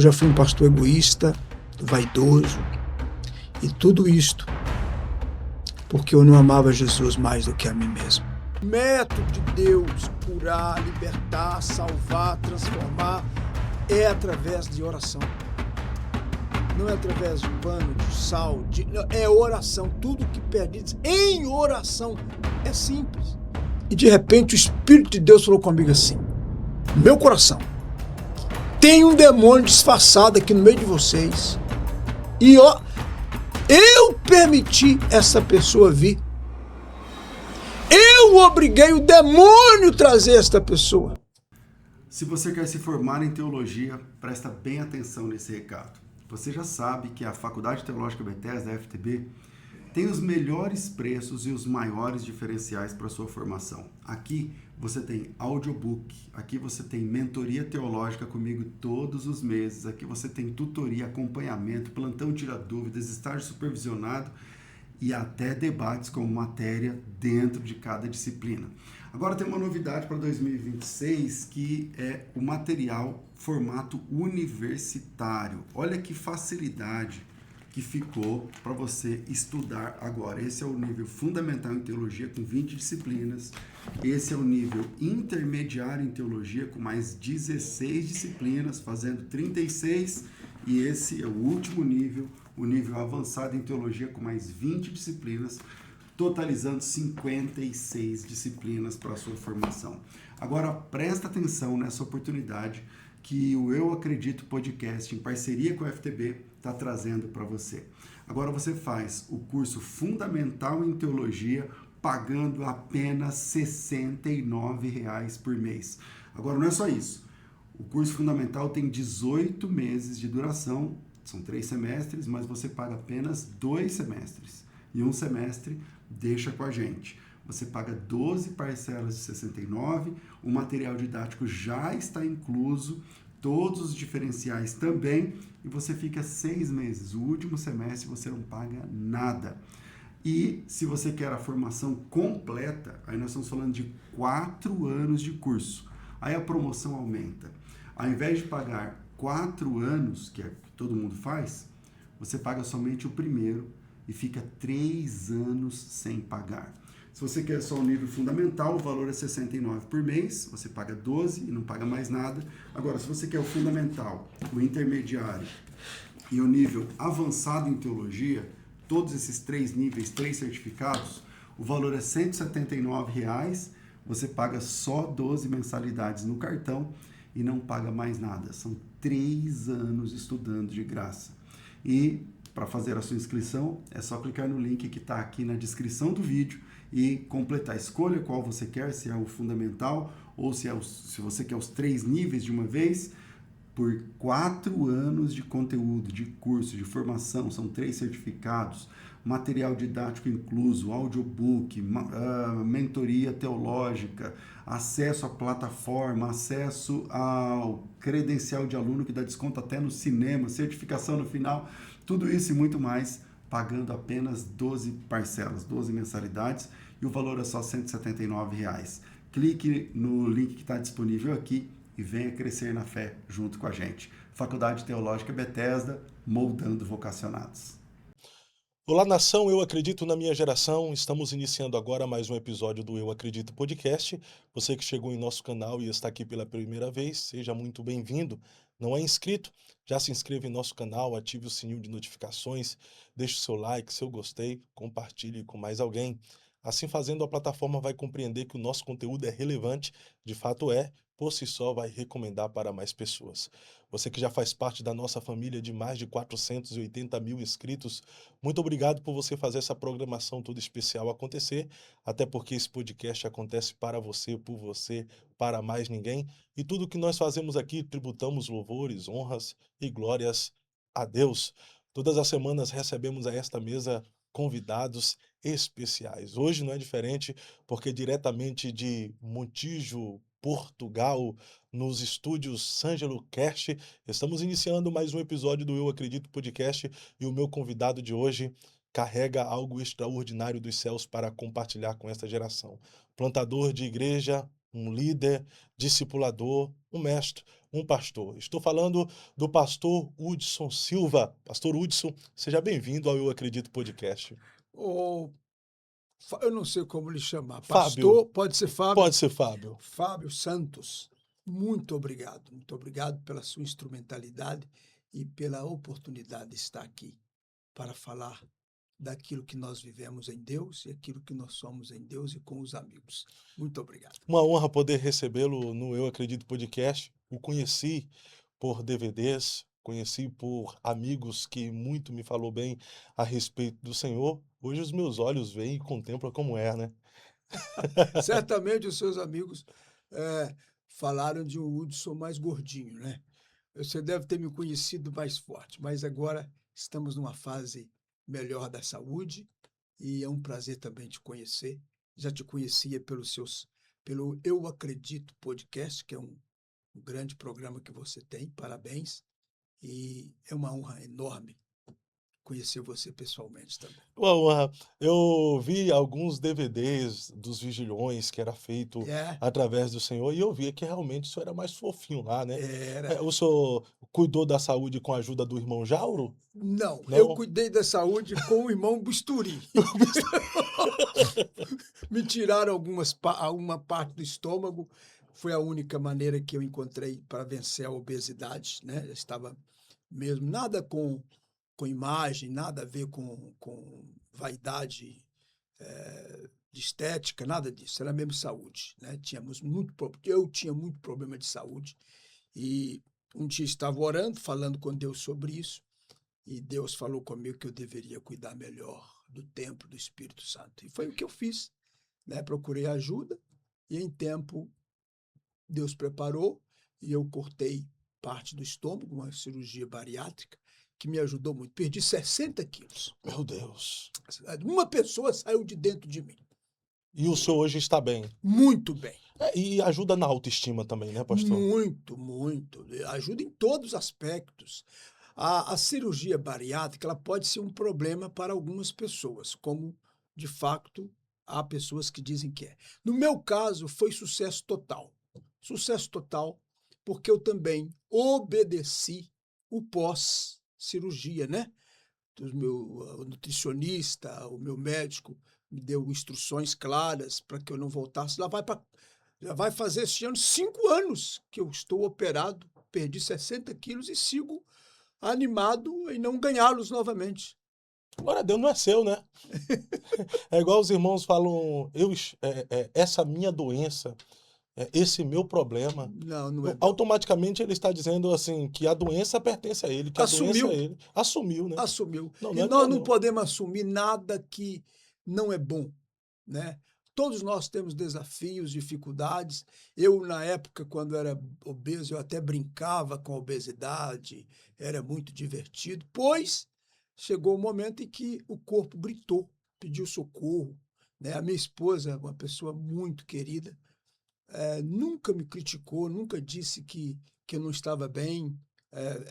Eu já fui um pastor egoísta, vaidoso, e tudo isto porque eu não amava Jesus mais do que a mim mesmo. O método de Deus curar, libertar, salvar, transformar é através de oração. Não é através de pano, de sal, é oração. Tudo que pedis em oração é simples. E de repente o Espírito de Deus falou comigo assim: meu coração, tem um demônio disfarçado aqui no meio de vocês. E ó, eu permiti essa pessoa vir. Eu obriguei o demônio a trazer esta pessoa. Se você quer se formar em teologia, presta bem atenção nesse recado. Você já sabe que a Faculdade Teológica Bethesda, a FTB, tem os melhores preços e os maiores diferenciais para a sua formação. Aqui você tem audiobook, aqui você tem mentoria teológica comigo todos os meses, aqui você tem tutoria, acompanhamento, plantão tira dúvidas, estágio supervisionado e até debates como matéria dentro de cada disciplina. Agora tem uma novidade para 2026 que é o material formato universitário. Olha que facilidade que ficou para você estudar agora. Esse é o nível fundamental em teologia com 20 disciplinas. Esse é o nível intermediário em teologia com mais 16 disciplinas, fazendo 36. E esse é o último nível, o nível avançado em teologia com mais 20 disciplinas, totalizando 56 disciplinas para a sua formação. Agora presta atenção nessa oportunidade que o Eu Acredito Podcast, em parceria com a FTB, está trazendo para você. Agora você faz o curso Fundamental em Teologia pagando apenas R$ 69,00 por mês. Agora não é só isso. O curso Fundamental tem 18 meses de duração, são 3 semestres, mas você paga apenas 2 semestres. E um semestre deixa com a gente. Você paga 12 parcelas de 69, o material didático já está incluso, todos os diferenciais também, e você fica 6 meses. O último semestre você não paga nada. E se você quer a formação completa, aí nós estamos falando de 4 anos de curso. Aí a promoção aumenta. Ao invés de pagar 4 anos, que é o que todo mundo faz, você paga somente o primeiro e fica 3 anos sem pagar. Se você quer só o nível fundamental, o valor é R$ 69 por mês, você paga 12 e não paga mais nada. Agora, se você quer o fundamental, o intermediário e o nível avançado em teologia, todos esses 3 níveis, 3 certificados, o valor é R$ 179,00, você paga só 12 mensalidades no cartão e não paga mais nada. São 3 anos estudando de graça. E para fazer a sua inscrição, é só clicar no link que está aqui na descrição do vídeo e completar. Escolha qual você quer, se é o fundamental ou se você quer os 3 níveis de uma vez, por 4 anos de conteúdo, de curso, de formação, são 3 certificados, material didático incluso, audiobook, mentoria teológica, acesso à plataforma, acesso ao credencial de aluno que dá desconto até no cinema, certificação no final, tudo isso e muito mais, pagando apenas 12 parcelas, 12 mensalidades, e o valor é só R$ 179,00. Clique no link que está disponível aqui e venha crescer na fé junto com a gente. Faculdade Teológica Bethesda, moldando vocacionados. Olá, nação, eu acredito na minha geração. Estamos iniciando agora mais um episódio do Eu Acredito Podcast. Você que chegou em nosso canal e está aqui pela primeira vez, seja muito bem-vindo. Não é inscrito? Já se inscreva em nosso canal, ative o sininho de notificações, deixe o seu like, seu gostei, compartilhe com mais alguém. Assim fazendo, a plataforma vai compreender que o nosso conteúdo é relevante, de fato é, por si só vai recomendar para mais pessoas. Você que já faz parte da nossa família de mais de 480 mil inscritos, muito obrigado por você fazer essa programação toda especial acontecer, até porque esse podcast acontece para você, por você, para mais ninguém. E tudo que nós fazemos aqui, tributamos louvores, honras e glórias a Deus. Todas as semanas recebemos a esta mesa convidados especiais. Hoje não é diferente, porque diretamente de Montijo, Portugal, nos estúdios Sângelo Cast, estamos iniciando mais um episódio do Eu Acredito Podcast e o meu convidado de hoje carrega algo extraordinário dos céus para compartilhar com esta geração. Plantador de igreja, um líder, discipulador, um mestre, um pastor. Estou falando do pastor Hudson Silva. Pastor Hudson, seja bem-vindo ao Eu Acredito Podcast. Ou, eu não sei como lhe chamar. Fábio, Pastor, pode ser Fábio? pode ser Fábio. Fábio Santos, muito obrigado. Muito obrigado pela sua instrumentalidade e pela oportunidade de estar aqui para falar daquilo que nós vivemos em Deus e aquilo que nós somos em Deus e com os amigos. Muito obrigado. Uma honra poder recebê-lo no Eu Acredito Podcast. O conheci por DVDs, conheci por amigos que muito me falou bem a respeito do Senhor. Hoje os meus olhos veem e contemplam como é, né? Certamente os seus amigos falaram de um Hudson mais gordinho, né? Você deve ter me conhecido mais forte, mas agora estamos numa fase melhor da saúde e é um prazer também te conhecer. Já te conhecia pelo Eu Acredito Podcast, que é um grande programa que você tem, parabéns. E é uma honra enorme conhecer você pessoalmente também. Uma honra. Eu vi alguns DVDs dos Vigilhões que era feito através do Senhor e eu via que realmente o senhor era mais fofinho lá, né? Era. O senhor cuidou da saúde com a ajuda do irmão Jauro? Não, Não? eu cuidei da saúde com o irmão Busturi. Me tiraram alguma parte do estômago. Foi a única maneira que eu encontrei para vencer a obesidade, né? Eu estava mesmo, nada com imagem, nada a ver com vaidade de estética, nada disso. Era mesmo saúde, né? Eu tinha muito problema de saúde e um dia estava orando, falando com Deus sobre isso e Deus falou comigo que eu deveria cuidar melhor do templo do Espírito Santo. E foi o que eu fiz, né? Procurei ajuda e em tempo Deus preparou e eu cortei parte do estômago, uma cirurgia bariátrica, que me ajudou muito. Perdi 60 quilos. Meu Deus. Uma pessoa saiu de dentro de mim. E o senhor hoje está bem? Muito bem. E ajuda na autoestima também, né, pastor? Muito, muito. Ajuda em todos os aspectos. A cirurgia bariátrica ela pode ser um problema para algumas pessoas, como, de fato, há pessoas que dizem que é. No meu caso, foi sucesso total. Sucesso total, porque eu também obedeci o pós-cirurgia, né? O nutricionista, o meu médico me deu instruções claras para que eu não voltasse. Já vai fazer este ano 5 anos que eu estou operado, perdi 60 quilos e sigo animado em não ganhá-los novamente. Glória a Deus, não é seu, né? É igual os irmãos falam, essa minha doença, esse meu problema. Não é meu. Automaticamente ele está dizendo assim, que a doença pertence a ele, que a doença é ele. Assumiu, né? Assumiu. Não, E não é nós meu, não podemos assumir nada que não é bom, né? Todos nós temos desafios, dificuldades. Eu, na época, quando era obeso, eu até brincava com a obesidade, era muito divertido, pois chegou o momento em que o corpo gritou, pediu socorro, né? A minha esposa, uma pessoa muito querida, nunca me criticou, nunca disse que eu não estava bem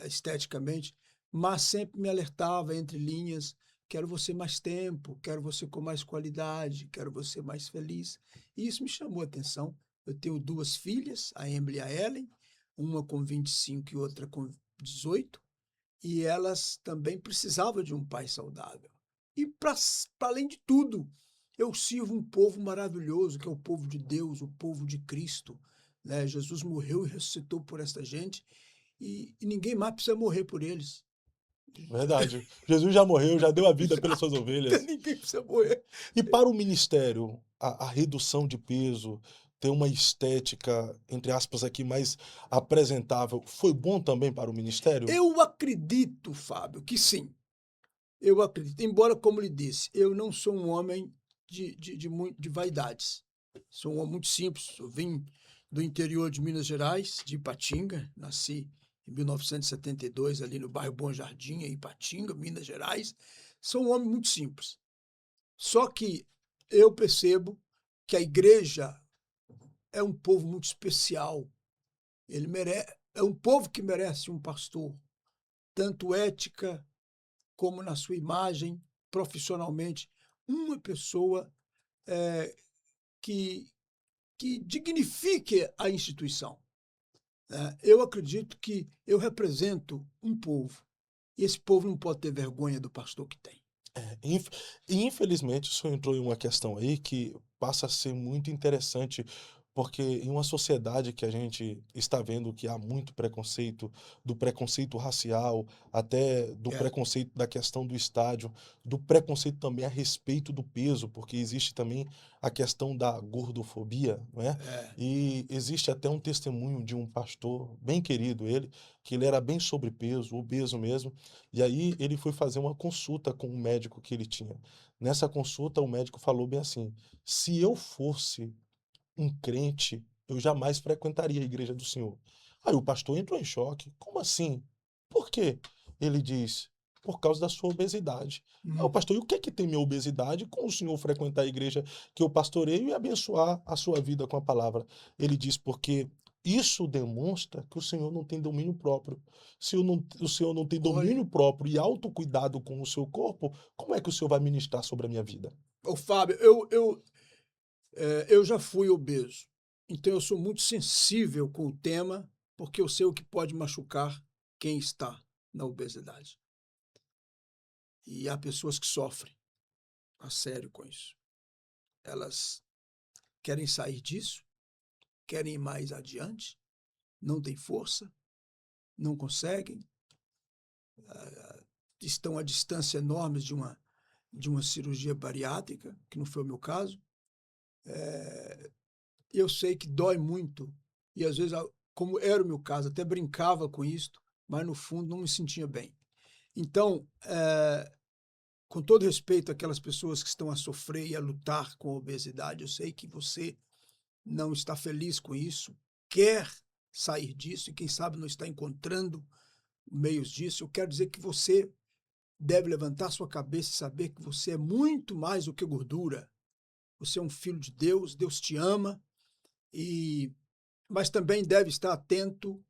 esteticamente, mas sempre me alertava entre linhas: quero você mais tempo, quero você com mais qualidade, quero você mais feliz. E isso me chamou a atenção. Eu tenho 2 filhas, a Emily e a Ellen, uma com 25 e outra com 18, e elas também precisavam de um pai saudável. E, para além de tudo, eu sirvo um povo maravilhoso, que é o povo de Deus, o povo de Cristo, né? Jesus morreu e ressuscitou por esta gente, e ninguém mais precisa morrer por eles. Verdade. Jesus já morreu, já deu a vida pelas suas ovelhas. Ninguém precisa morrer. E para o ministério, a redução de peso, ter uma estética, entre aspas, aqui mais apresentável, foi bom também para o ministério? Eu acredito, Fábio, que sim. Eu acredito. Embora, como lhe disse, eu não sou um homem de vaidades. Sou um homem muito simples. Eu vim do interior de Minas Gerais, de Ipatinga. Nasci em 1972, ali no bairro Bom Jardim, em Ipatinga, Minas Gerais. Sou um homem muito simples. Só que eu percebo que a igreja é um povo muito especial. É um povo que merece um pastor, tanto ética como na sua imagem, profissionalmente. Uma pessoa que que dignifique a instituição. Eu acredito que eu represento um povo, e esse povo não pode ter vergonha do pastor que tem. E infelizmente o senhor entrou em uma questão aí que passa a ser muito interessante, porque em uma sociedade que a gente está vendo que há muito preconceito, do preconceito racial, até do É, preconceito da questão do estádio, do preconceito também a respeito do peso, porque existe também a questão da gordofobia, não é? é. E existe até um testemunho de um pastor, bem querido ele, que ele era bem sobrepeso, obeso mesmo, e aí ele foi fazer uma consulta com um médico que ele tinha. Nessa consulta, o médico falou bem assim: se eu fosse um crente, eu jamais frequentaria a igreja do Senhor. Aí o pastor entrou em choque. Como assim? Por quê? Ele diz: por causa da sua obesidade. Aí o Hum. pastor, e o que é que tem minha obesidade com o senhor frequentar a igreja que eu pastoreio e abençoar a sua vida com a palavra? Ele diz: porque isso demonstra que o Senhor não tem domínio próprio. Se o Senhor não tem Olha, domínio próprio e autocuidado com o seu corpo, como é que o Senhor vai ministrar sobre a minha vida? ô Fábio, eu já fui obeso, então eu sou muito sensível com o tema, porque eu sei o que pode machucar quem está na obesidade. E há pessoas que sofrem a sério com isso. Elas querem sair disso, querem ir mais adiante, não têm força, não conseguem, estão a distância enormes de uma cirurgia bariátrica, que não foi o meu caso. Eu sei que dói muito, e às vezes, como era o meu caso, até brincava com isto, mas no fundo não me sentia bem. Então, com todo respeito àquelas pessoas que estão a sofrer e a lutar com a obesidade, eu sei que você não está feliz com isso, quer sair disso e quem sabe não está encontrando meios disso. Eu quero dizer que você deve levantar sua cabeça e saber que você é muito mais do que gordura. Você é um filho de Deus, Deus te ama, mas também deve estar atento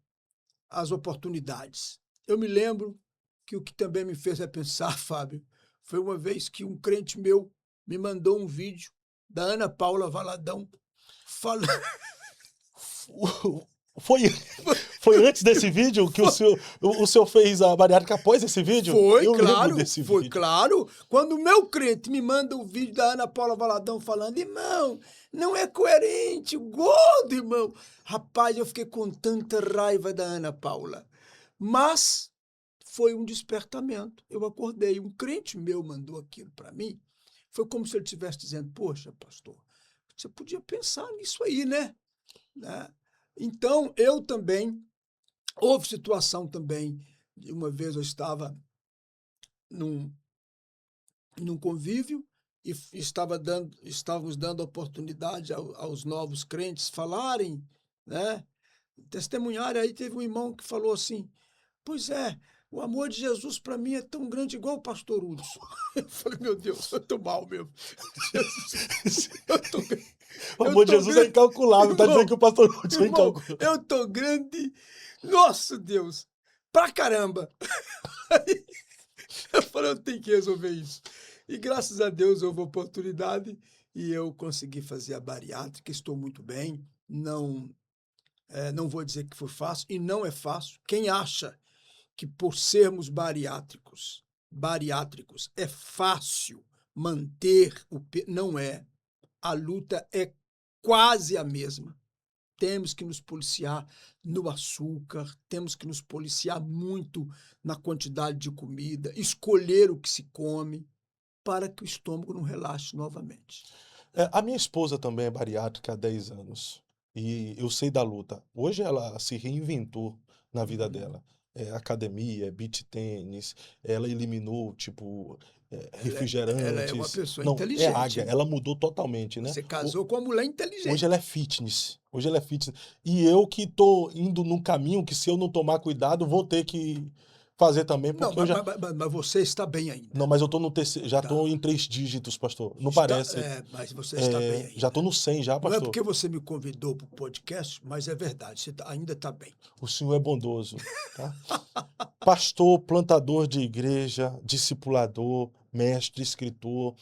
às oportunidades. Eu me lembro que o que também me fez repensar, Fábio, foi uma vez que um crente meu me mandou um vídeo da Ana Paula Valadão falando. Foi, foi antes desse vídeo que o senhor fez a bariátrica após esse vídeo? Foi, Eu lembro claro, desse foi vídeo. claro. Quando o meu crente me manda o vídeo da Ana Paula Valadão falando, irmão, não é coerente, gordo, irmão. Rapaz, eu fiquei com tanta raiva da Ana Paula. Mas foi um despertamento. Eu acordei, um crente meu mandou aquilo para mim. Foi como se ele estivesse dizendo, poxa, pastor, você podia pensar nisso aí, né? Então, eu também, houve situação também, uma vez eu estava num convívio e estávamos dando oportunidade aos novos crentes falarem, né? Testemunharem. Aí teve um irmão que falou assim, pois é, o amor de Jesus para mim é tão grande igual o pastor Hudson. Eu falei, meu Deus, eu estou mal mesmo. Jesus, O eu amor de tô Jesus é grande, incalculável. Tá dizendo irmão, que o pastor Hudson é irmão, incalculável. eu tô grande, nossa Deus, pra caramba. Aí eu falei, eu tenho que resolver isso. E graças a Deus houve oportunidade e eu consegui fazer a bariátrica, estou muito bem, não vou dizer que foi fácil, e não é fácil. Quem acha que por sermos bariátricos é fácil manter o peso, não é. A luta é quase a mesma. Temos que nos policiar no açúcar, temos que nos policiar muito na quantidade de comida, escolher o que se come, para que o estômago não relaxe novamente. A minha esposa também é bariátrica há 10 anos. E eu sei da luta. Hoje ela se reinventou na vida Uhum. dela. Academia, beach tênis, ela eliminou, tipo, Ela é uma refrigerantes. pessoa Não, é inteligente, águia. hein? Ela mudou totalmente, né? Você casou com uma mulher Hoje ela é inteligente. fitness. Hoje ela é fitness. E eu que tô indo num caminho que, se eu não tomar cuidado, vou ter que fazer também, Não, porque eu já. mas você está bem ainda. Não, mas eu tô no terceiro, já tô Tá. em 3 dígitos, pastor. Não parece. Mas você está bem Já tô ainda. no 100 já, Não é pastor. porque você me convidou para o podcast, mas é verdade, você ainda está bem. O senhor é bondoso, tá? Pastor, plantador de igreja, discipulador, mestre, escritor.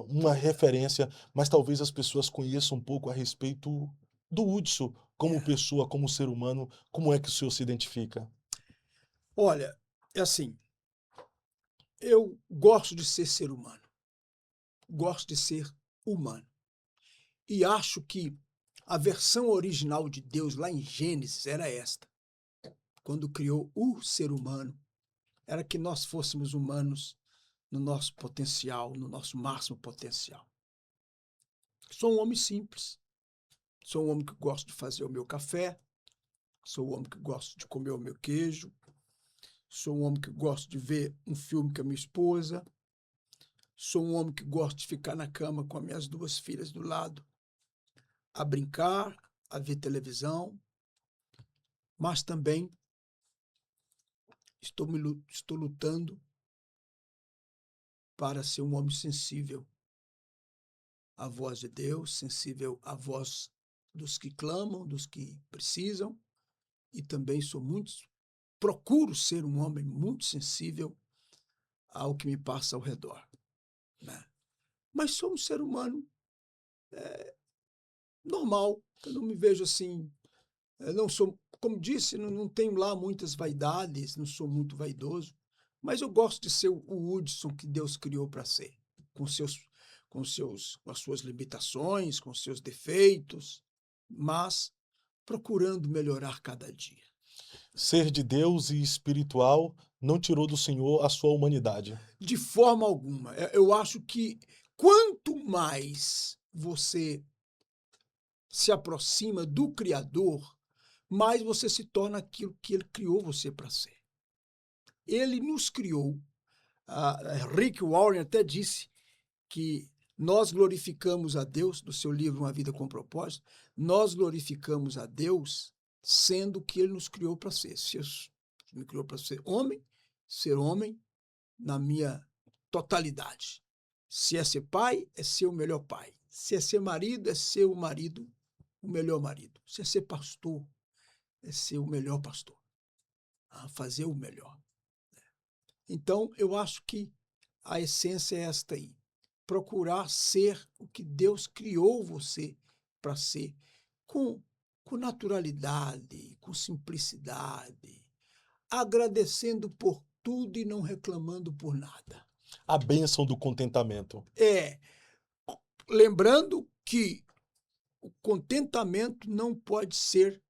uma referência, mas talvez as pessoas conheçam um pouco a respeito do Hudson, como É. pessoa, como ser humano, como é que o senhor se identifica? Olha, é assim, eu gosto de ser humano, gosto de ser humano. E acho que a versão original de Deus lá em Gênesis era esta. Quando criou o ser humano, era que nós fôssemos humanos no nosso potencial, no nosso máximo potencial. Sou um homem simples, sou um homem que gosta de fazer o meu café, sou um homem que gosta de comer o meu queijo, sou um homem que gosta de ver um filme com a minha esposa, sou um homem que gosta de ficar na cama com as minhas 2 filhas do lado, a brincar, a ver televisão, mas também estou lutando para ser um homem sensível à voz de Deus, sensível à voz dos que clamam, dos que precisam, e também procuro ser um homem muito sensível ao que me passa ao redor, né? Mas sou um ser humano normal, eu não me vejo assim, não sou, como disse, não tenho lá muitas vaidades, não sou muito vaidoso, mas eu gosto de ser o Hudson que Deus criou para ser, com com as suas limitações, com os seus defeitos, mas procurando melhorar cada dia. Ser de Deus e espiritual não tirou do senhor a sua humanidade. De forma alguma. Eu acho que quanto mais você se aproxima do Criador, mais você se torna aquilo que ele criou você para ser. Ele nos criou. Rick Warren até disse que nós glorificamos a Deus, do seu livro Uma Vida com Propósito, nós glorificamos a Deus sendo o que ele nos criou para ser. Se me criou para ser homem na minha totalidade. Se é ser pai, é ser o melhor pai. Se é ser marido, é ser o marido, o melhor marido. Se é ser pastor, é ser o melhor pastor. Fazer o melhor. Então, eu acho que a essência é esta aí. Procurar ser o que Deus criou você para ser, com naturalidade, com simplicidade, agradecendo por tudo e não reclamando por nada. A bênção do contentamento. Lembrando que o contentamento não pode ser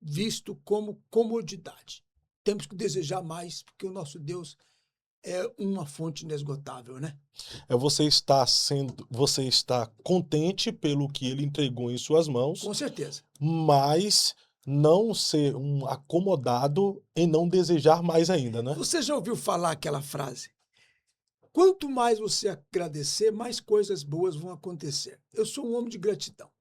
visto como comodidade. Temos que desejar mais, porque o nosso Deus é uma fonte inesgotável, né? Você está contente pelo que ele entregou em suas mãos, Com certeza. mas não ser um acomodado em não desejar mais ainda, né? Você já ouviu falar aquela frase? Quanto mais você agradecer, mais coisas boas vão acontecer. Eu sou um homem de gratidão.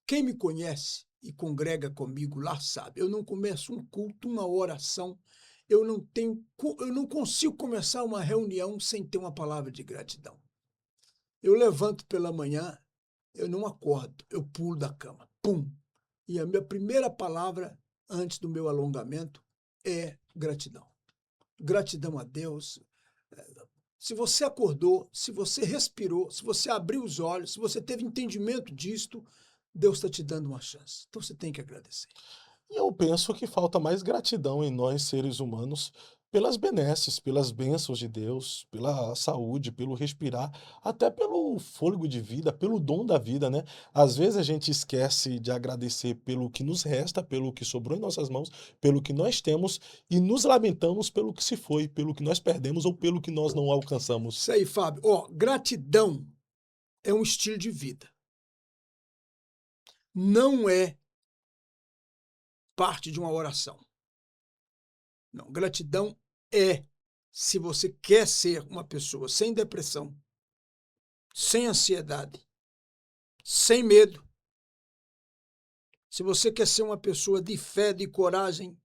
Quem me conhece e congrega comigo lá sabe, eu não começo um culto, uma oração, eu não consigo começar uma reunião sem ter uma palavra de gratidão. Eu levanto pela manhã, eu não acordo, eu pulo da cama, pum! E a minha primeira palavra, antes do meu alongamento, é gratidão. Gratidão a Deus. Se você acordou, se você respirou, se você abriu os olhos, se você teve entendimento disto, Deus está te dando uma chance. Então você tem que agradecer. E eu penso que falta mais gratidão em nós, seres humanos, pelas benesses, pelas bênçãos de Deus, pela saúde, pelo respirar, até pelo fôlego de vida, pelo dom da vida, né? Às vezes a gente esquece de agradecer pelo que nos resta, pelo que sobrou em nossas mãos, pelo que nós temos e nos lamentamos pelo que se foi, pelo que nós perdemos ou pelo que nós não alcançamos. Isso aí, Fábio. Gratidão é um estilo de vida. Não é parte de uma oração. Não, gratidão é, se você quer ser uma pessoa sem depressão, sem ansiedade, sem medo, se você quer ser uma pessoa de fé, de coragem,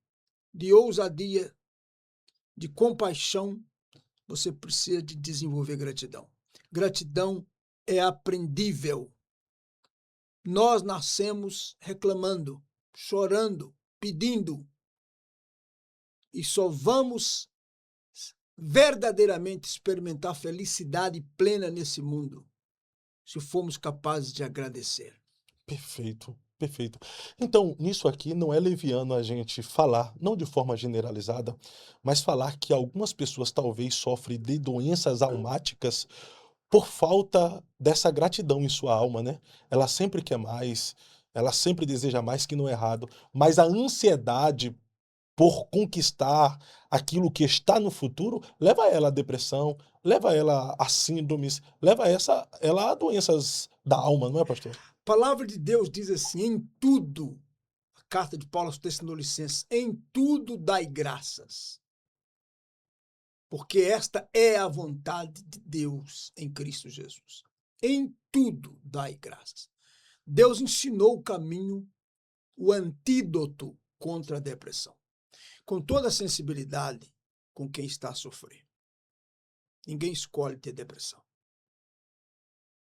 de ousadia, de compaixão, você precisa de desenvolver gratidão. Gratidão é aprendível. Nós nascemos reclamando, chorando, pedindo, e só vamos verdadeiramente experimentar felicidade plena nesse mundo, se formos capazes de agradecer. Perfeito, perfeito. Então, nisso aqui não é leviano a gente falar, não de forma generalizada, mas falar que algumas pessoas talvez sofrem de doenças almáticas por falta dessa gratidão em sua alma, né? Ela sempre quer mais, ela sempre deseja mais, que não é errado, mas a ansiedade por conquistar aquilo que está no futuro leva ela à depressão, leva ela a síndromes, leva ela a doenças da alma, não é, pastor? A palavra de Deus diz assim, em tudo, a carta de Paulo aos Tessalonicenses, em tudo dai graças, porque esta é a vontade de Deus em Cristo Jesus. Em tudo dai graças. Deus ensinou o caminho, o antídoto contra a depressão. Com toda a sensibilidade com quem está a sofrer. Ninguém escolhe ter depressão.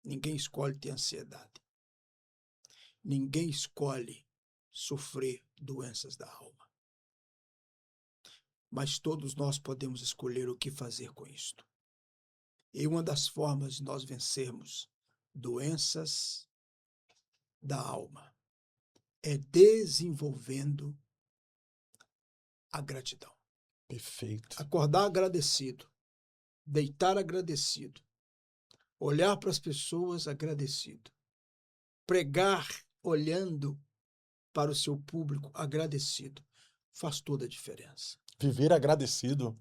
Ninguém escolhe ter ansiedade. Ninguém escolhe sofrer doenças da alma. Mas todos nós podemos escolher o que fazer com isto. E uma das formas de nós vencermos doenças da alma é desenvolvendo a gratidão. Perfeito. Acordar agradecido, deitar agradecido, olhar para as pessoas agradecido, pregar olhando para o seu público agradecido, faz toda a diferença. Viver agradecido.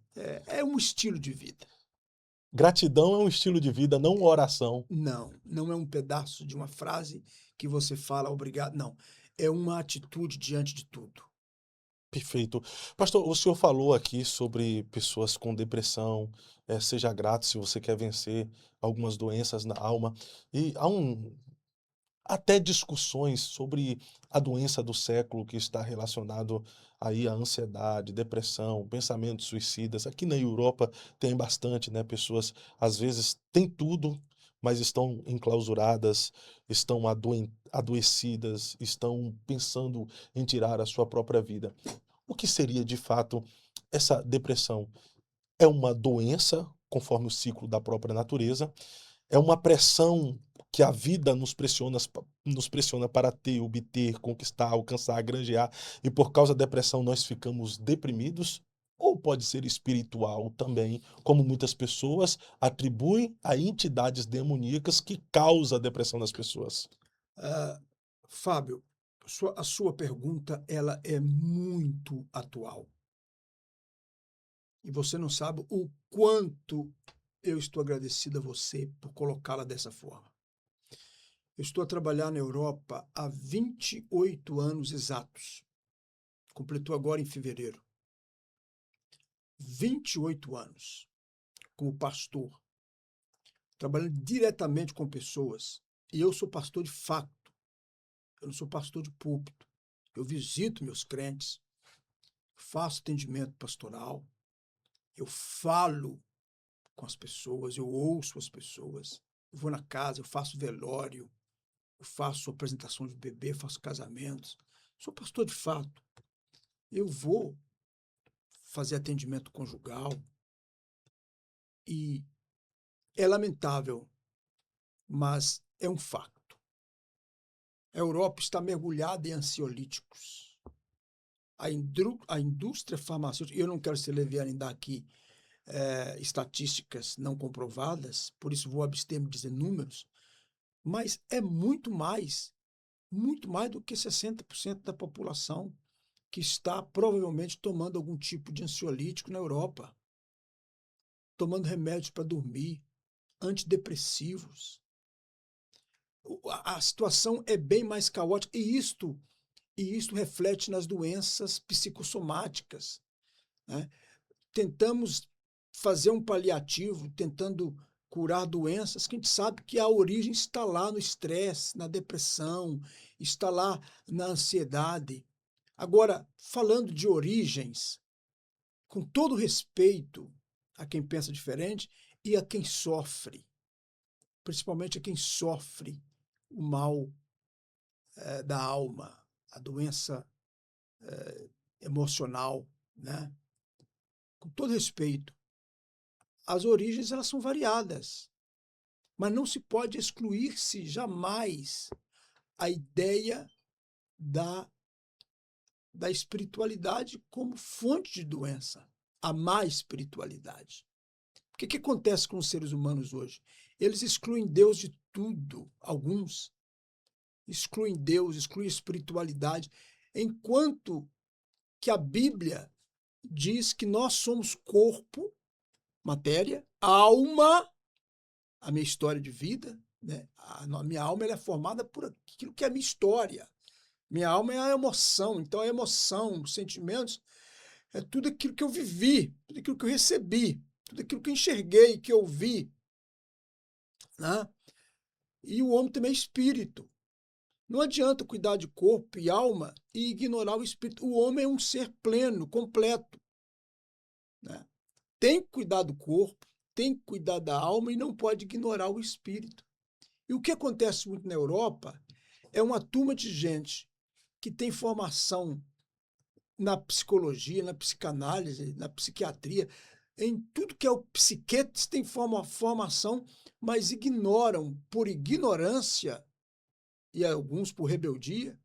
É um estilo de vida. Gratidão é um estilo de vida, não uma oração. Não é um pedaço de uma frase que você fala obrigado, não. É uma atitude diante de tudo. Perfeito. Pastor, o senhor falou aqui sobre pessoas com depressão, seja grato se você quer vencer algumas doenças na alma. E há até discussões sobre a doença do século que está relacionado aí à ansiedade, depressão, pensamentos suicidas. Aqui na Europa tem bastante, né? Pessoas às vezes têm tudo, mas estão enclausuradas, estão adoecidas, estão pensando em tirar a sua própria vida. O que seria de fato essa depressão? É uma doença, conforme o ciclo da própria natureza, é uma pressão que a vida nos pressiona para ter, obter, conquistar, alcançar, granjear, e por causa da depressão nós ficamos deprimidos, ou pode ser espiritual também, como muitas pessoas atribuem a entidades demoníacas que causam a depressão nas pessoas. Fábio, a sua pergunta ela é muito atual. E você não sabe o quanto eu estou agradecido a você por colocá-la dessa forma. Eu estou a trabalhar na Europa há 28 anos exatos. Completou agora em fevereiro. 28 anos como pastor, trabalhando diretamente com pessoas. E eu sou pastor de fato. Eu não sou pastor de púlpito. Eu visito meus crentes, faço atendimento pastoral, eu falo com as pessoas, eu ouço as pessoas, eu vou na casa, eu faço velório, eu faço apresentação de bebê, faço casamentos. Sou pastor de fato. Eu vou fazer atendimento conjugal e é lamentável, mas é um facto. A Europa está mergulhada em ansiolíticos. A indústria farmacêutica, eu não quero ser leviano em dar aqui estatísticas não comprovadas, por isso vou abster-me de dizer números, mas é muito mais do que 60% da população que está provavelmente tomando algum tipo de ansiolítico na Europa, tomando remédios para dormir, antidepressivos. A situação é bem mais caótica e isto reflete nas doenças psicossomáticas, né? Tentamos fazer um paliativo, tentando curar doenças que a gente sabe que a origem está lá no estresse, na depressão, está lá na ansiedade. Agora, falando de origens, com todo respeito a quem pensa diferente e a quem sofre, principalmente a quem sofre o mal da alma, a doença emocional, né? Com todo respeito, as origens elas são variadas, mas não se pode excluir-se jamais a ideia da espiritualidade como fonte de doença, a má espiritualidade. O que acontece com os seres humanos hoje? Eles excluem Deus de tudo, alguns excluem Deus, excluem a espiritualidade, enquanto que a Bíblia diz que nós somos corpo, matéria, alma, a minha história de vida, né? A minha alma ela é formada por aquilo que é a minha história. Minha alma é a emoção, então a emoção, os sentimentos, é tudo aquilo que eu vivi, tudo aquilo que eu recebi, tudo aquilo que eu enxerguei, que eu vi, né? E o homem também é espírito. Não adianta cuidar de corpo e alma e ignorar o espírito. O homem é um ser pleno, completo, né? Tem que cuidar do corpo, tem que cuidar da alma e não pode ignorar o espírito. E o que acontece muito na Europa é uma turma de gente que tem formação na psicologia, na psicanálise, na psiquiatria, em tudo que é o psiquetes tem formação, mas ignoram, por ignorância, e alguns por rebeldia,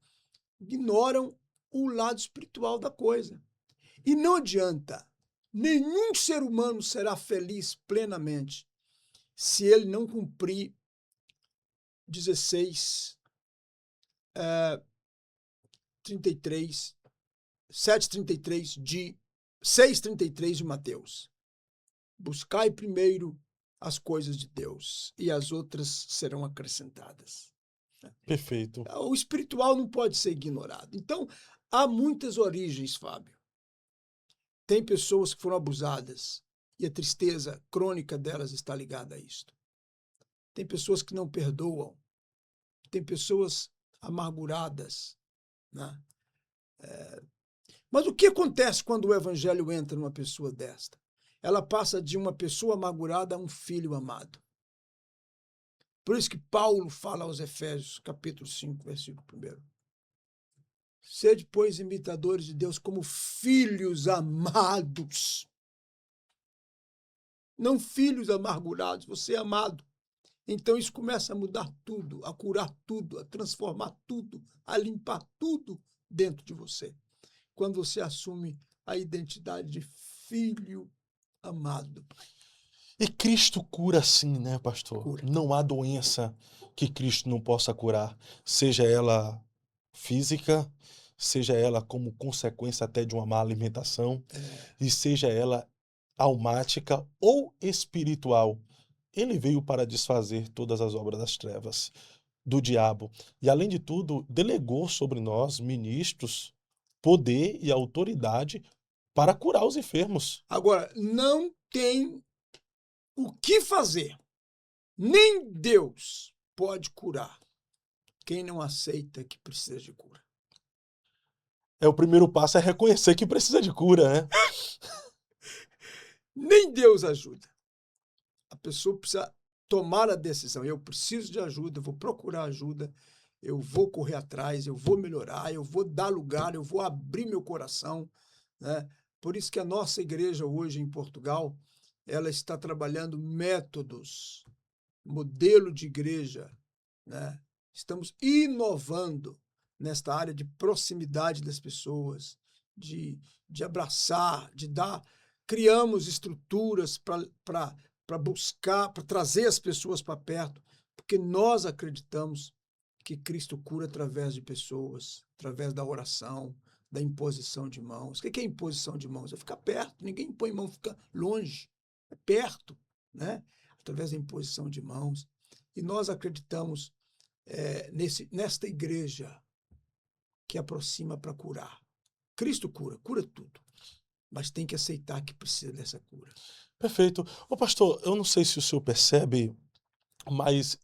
ignoram o lado espiritual da coisa. E não adianta, nenhum ser humano será feliz plenamente se ele não cumprir 6:33 de Mateus. Buscai primeiro as coisas de Deus e as outras serão acrescentadas. Perfeito. O espiritual não pode ser ignorado. Então, há muitas origens, Fábio. Tem pessoas que foram abusadas e a tristeza crônica delas está ligada a isto. Tem pessoas que não perdoam. Tem pessoas amarguradas, né? Mas o que acontece quando o evangelho entra numa pessoa desta? Ela passa de uma pessoa amargurada a um filho amado. Por isso que Paulo fala aos Efésios, capítulo 5, versículo 1. Sede, pois, imitadores de Deus como filhos amados. Não filhos amargurados, você é amado. Então isso começa a mudar tudo, a curar tudo, a transformar tudo, a limpar tudo dentro de você. Quando você assume a identidade de filho amado do Pai. E Cristo cura sim, né, pastor? Cura. Não há doença que Cristo não possa curar, seja ela física, seja ela como consequência até de uma má alimentação, e seja ela almática ou espiritual. Ele veio para desfazer todas as obras das trevas, do diabo. E, além de tudo, delegou sobre nós, ministros, poder e autoridade para curar os enfermos. Agora, não tem o que fazer. Nem Deus pode curar quem não aceita que precisa de cura. O primeiro passo é reconhecer que precisa de cura, né? Nem Deus ajuda. A pessoa precisa tomar a decisão. Eu preciso de ajuda, eu vou procurar ajuda, eu vou correr atrás, eu vou melhorar, eu vou dar lugar, eu vou abrir meu coração, né? Por isso que a nossa igreja hoje em Portugal, ela está trabalhando métodos, modelo de igreja, né? Estamos inovando nesta área de proximidade das pessoas, de abraçar, de dar. Criamos estruturas para buscar, para trazer as pessoas para perto, porque nós acreditamos que Cristo cura através de pessoas, através da oração, da imposição de mãos. O que é imposição de mãos? É ficar perto, ninguém impõe mão, fica longe, é perto, né? Através da imposição de mãos. E nós acreditamos nesta igreja que aproxima para curar. Cristo cura tudo, mas tem que aceitar que precisa dessa cura. Perfeito. Ô pastor, eu não sei se o senhor percebe, mas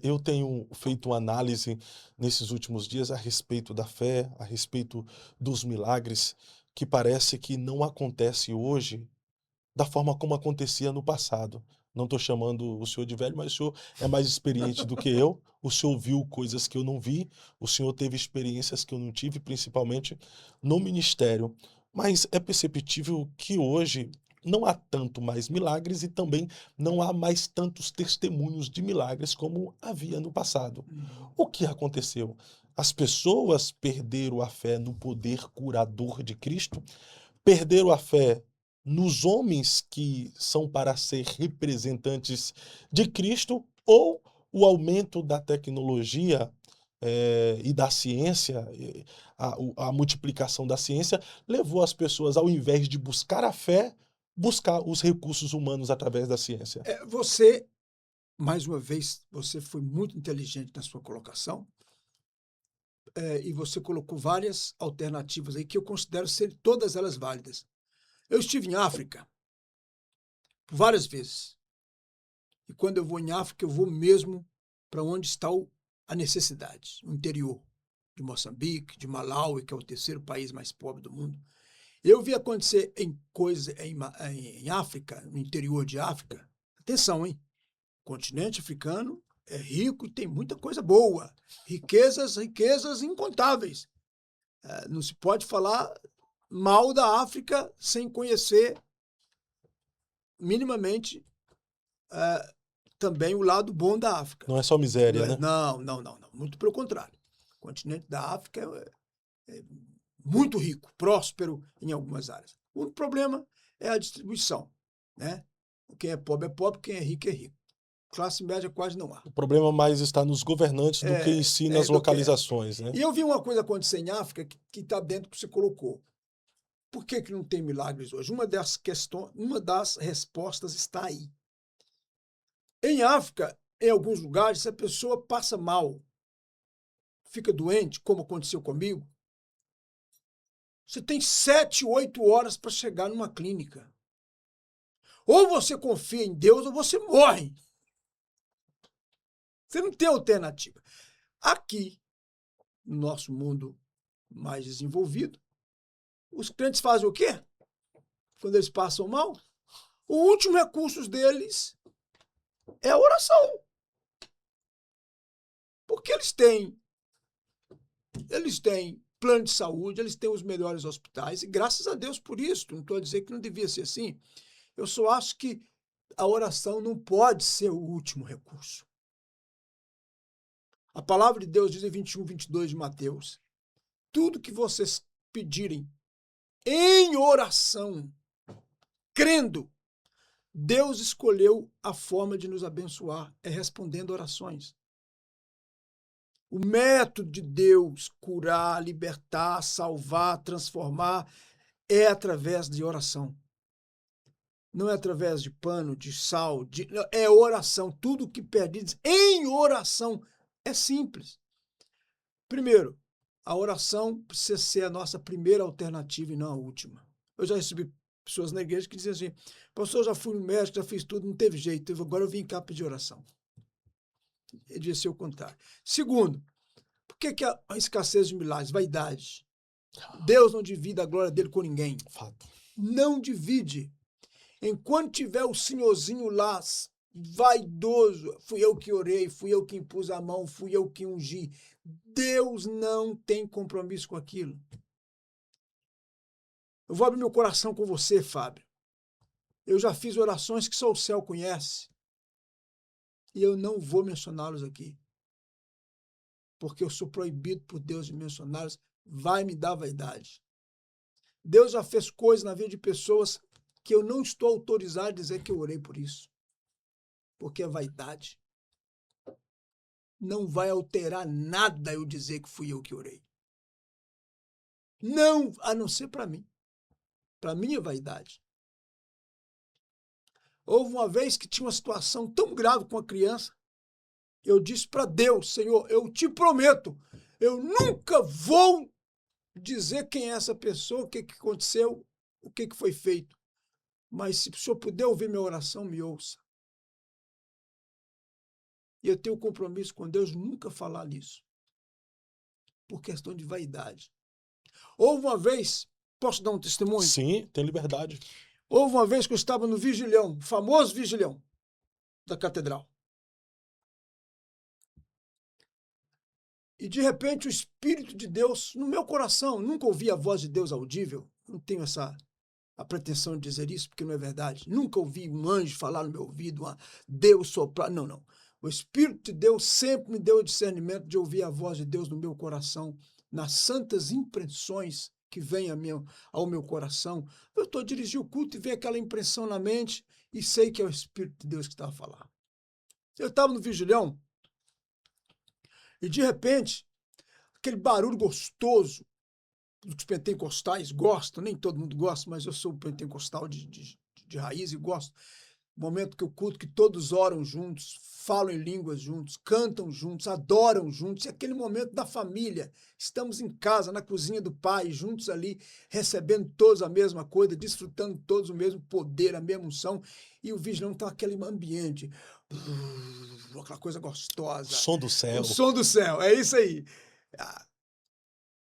eu tenho feito uma análise nesses últimos dias a respeito da fé, a respeito dos milagres, que parece que não acontece hoje da forma como acontecia no passado. Não estou chamando o senhor de velho, mas o senhor é mais experiente do que eu. O senhor viu coisas que eu não vi, o senhor teve experiências que eu não tive, principalmente no ministério. Mas é perceptível que hoje não há tanto mais milagres e também não há mais tantos testemunhos de milagres como havia no passado. O que aconteceu? As pessoas perderam a fé no poder curador de Cristo, perderam a fé nos homens que são para ser representantes de Cristo, ou o aumento da tecnologia, e da ciência, a multiplicação da ciência, levou as pessoas, ao invés de buscar a fé, buscar os recursos humanos através da ciência. Você, mais uma vez, você foi muito inteligente na sua colocação, e você colocou várias alternativas aí que eu considero ser todas elas válidas. Eu estive em África várias vezes. E quando eu vou em África, eu vou mesmo para onde está a necessidade, no interior de Moçambique, de Malawi, que é o terceiro país mais pobre do mundo. Eu vi acontecer em África, no interior de África. Atenção, hein? O continente africano é rico e tem muita coisa boa. Riquezas incontáveis. Não se pode falar mal da África sem conhecer minimamente também o lado bom da África. Não é só miséria, né? Não. Muito pelo contrário. O continente da África é muito rico, próspero em algumas áreas. O único problema é a distribuição, né? Quem é pobre, quem é rico. Classe média quase não há. O problema mais está nos governantes do que em si nas localizações, né? E eu vi uma coisa acontecer em África que está dentro do que você colocou. Por que não tem milagres hoje? Uma das respostas está aí. Em África, em alguns lugares, se a pessoa passa mal, fica doente, como aconteceu comigo, você tem 7, 8 horas para chegar numa clínica. Ou você confia em Deus ou você morre. Você não tem alternativa. Aqui, no nosso mundo mais desenvolvido, os crentes fazem o quê? Quando eles passam mal, o último recurso deles é a oração. Porque eles têm plano de saúde, eles têm os melhores hospitais, e graças a Deus por isso. Não estou a dizer que não devia ser assim. Eu só acho que a oração não pode ser o último recurso. A palavra de Deus diz em 21, 22 de Mateus: tudo que vocês pedirem em oração, crendo, Deus escolheu a forma de nos abençoar, é respondendo orações. O método de Deus curar, libertar, salvar, transformar é através de oração. Não é através de pano, de sal, é oração. Tudo que pedis em oração é simples. Primeiro, a oração precisa ser a nossa primeira alternativa e não a última. Eu já recebi pessoas na igreja que diziam assim: pastor, já fui no médico, já fiz tudo, não teve jeito, agora eu vim cá pedir oração. Ele devia ser o contrário. Segundo, por que a escassez de milagres? Vaidade. Deus não divide a glória dele com ninguém. Fato. Não divide. Enquanto tiver o senhorzinho lá, vaidoso, fui eu que orei, fui eu que impus a mão, fui eu que ungi. Deus não tem compromisso com aquilo. Eu vou abrir meu coração com você, Fábio. Eu já fiz orações que só o céu conhece. E eu não vou mencioná-los aqui. Porque eu sou proibido por Deus de mencioná-los. Vai me dar vaidade. Deus já fez coisas na vida de pessoas que eu não estou autorizado a dizer que eu orei por isso. Porque é vaidade. Não vai alterar nada eu dizer que fui eu que orei. Não, a não ser para mim. Para mim é vaidade. Houve uma vez que tinha uma situação tão grave com a criança, eu disse para Deus: Senhor, eu te prometo, eu nunca vou dizer quem é essa pessoa, o que aconteceu, o que foi feito. Mas se o Senhor puder ouvir minha oração, me ouça. E eu tenho compromisso com Deus nunca falar nisso. Por questão de vaidade. Houve uma vez, posso dar um testemunho? Sim, tem liberdade. Houve uma vez que eu estava no vigilhão, o famoso vigilhão da catedral. E de repente o Espírito de Deus, no meu coração, nunca ouvi a voz de Deus audível, não tenho essa a pretensão de dizer isso, porque não é verdade. Nunca ouvi um anjo falar no meu ouvido, Deus soprar. Não, não. O Espírito de Deus sempre me deu o discernimento de ouvir a voz de Deus no meu coração, nas santas impressões que vêm ao meu coração. Eu estou dirigindo o culto e vem aquela impressão na mente e sei que é o Espírito de Deus que está a falar. Eu estava no vigilhão e, de repente, aquele barulho gostoso, os pentecostais gostam, nem todo mundo gosta, mas eu sou pentecostal de raiz e gosto. Momento que eu culto, que todos oram juntos, falam em línguas juntos, cantam juntos, adoram juntos. É aquele momento da família. Estamos em casa, na cozinha do pai, juntos ali, recebendo todos a mesma coisa, desfrutando todos o mesmo poder, a mesma unção. E o vigilão está aquele ambiente, aquela coisa gostosa. Som do céu. O som do céu, é isso aí.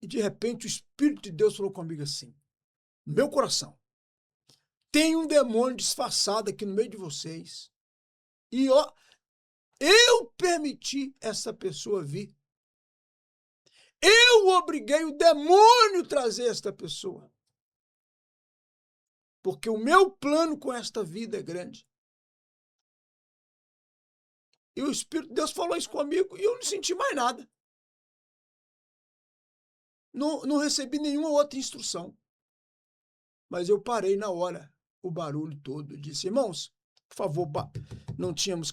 E de repente o Espírito de Deus falou comigo assim, no meu coração, tem um demônio disfarçado aqui no meio de vocês. E eu permiti essa pessoa vir. Eu obriguei o demônio a trazer esta pessoa. Porque o meu plano com esta vida é grande. E o Espírito de Deus falou isso comigo e eu não senti mais nada. Não recebi nenhuma outra instrução. Mas eu parei na hora, o barulho todo. Disse, irmãos, por favor, não temos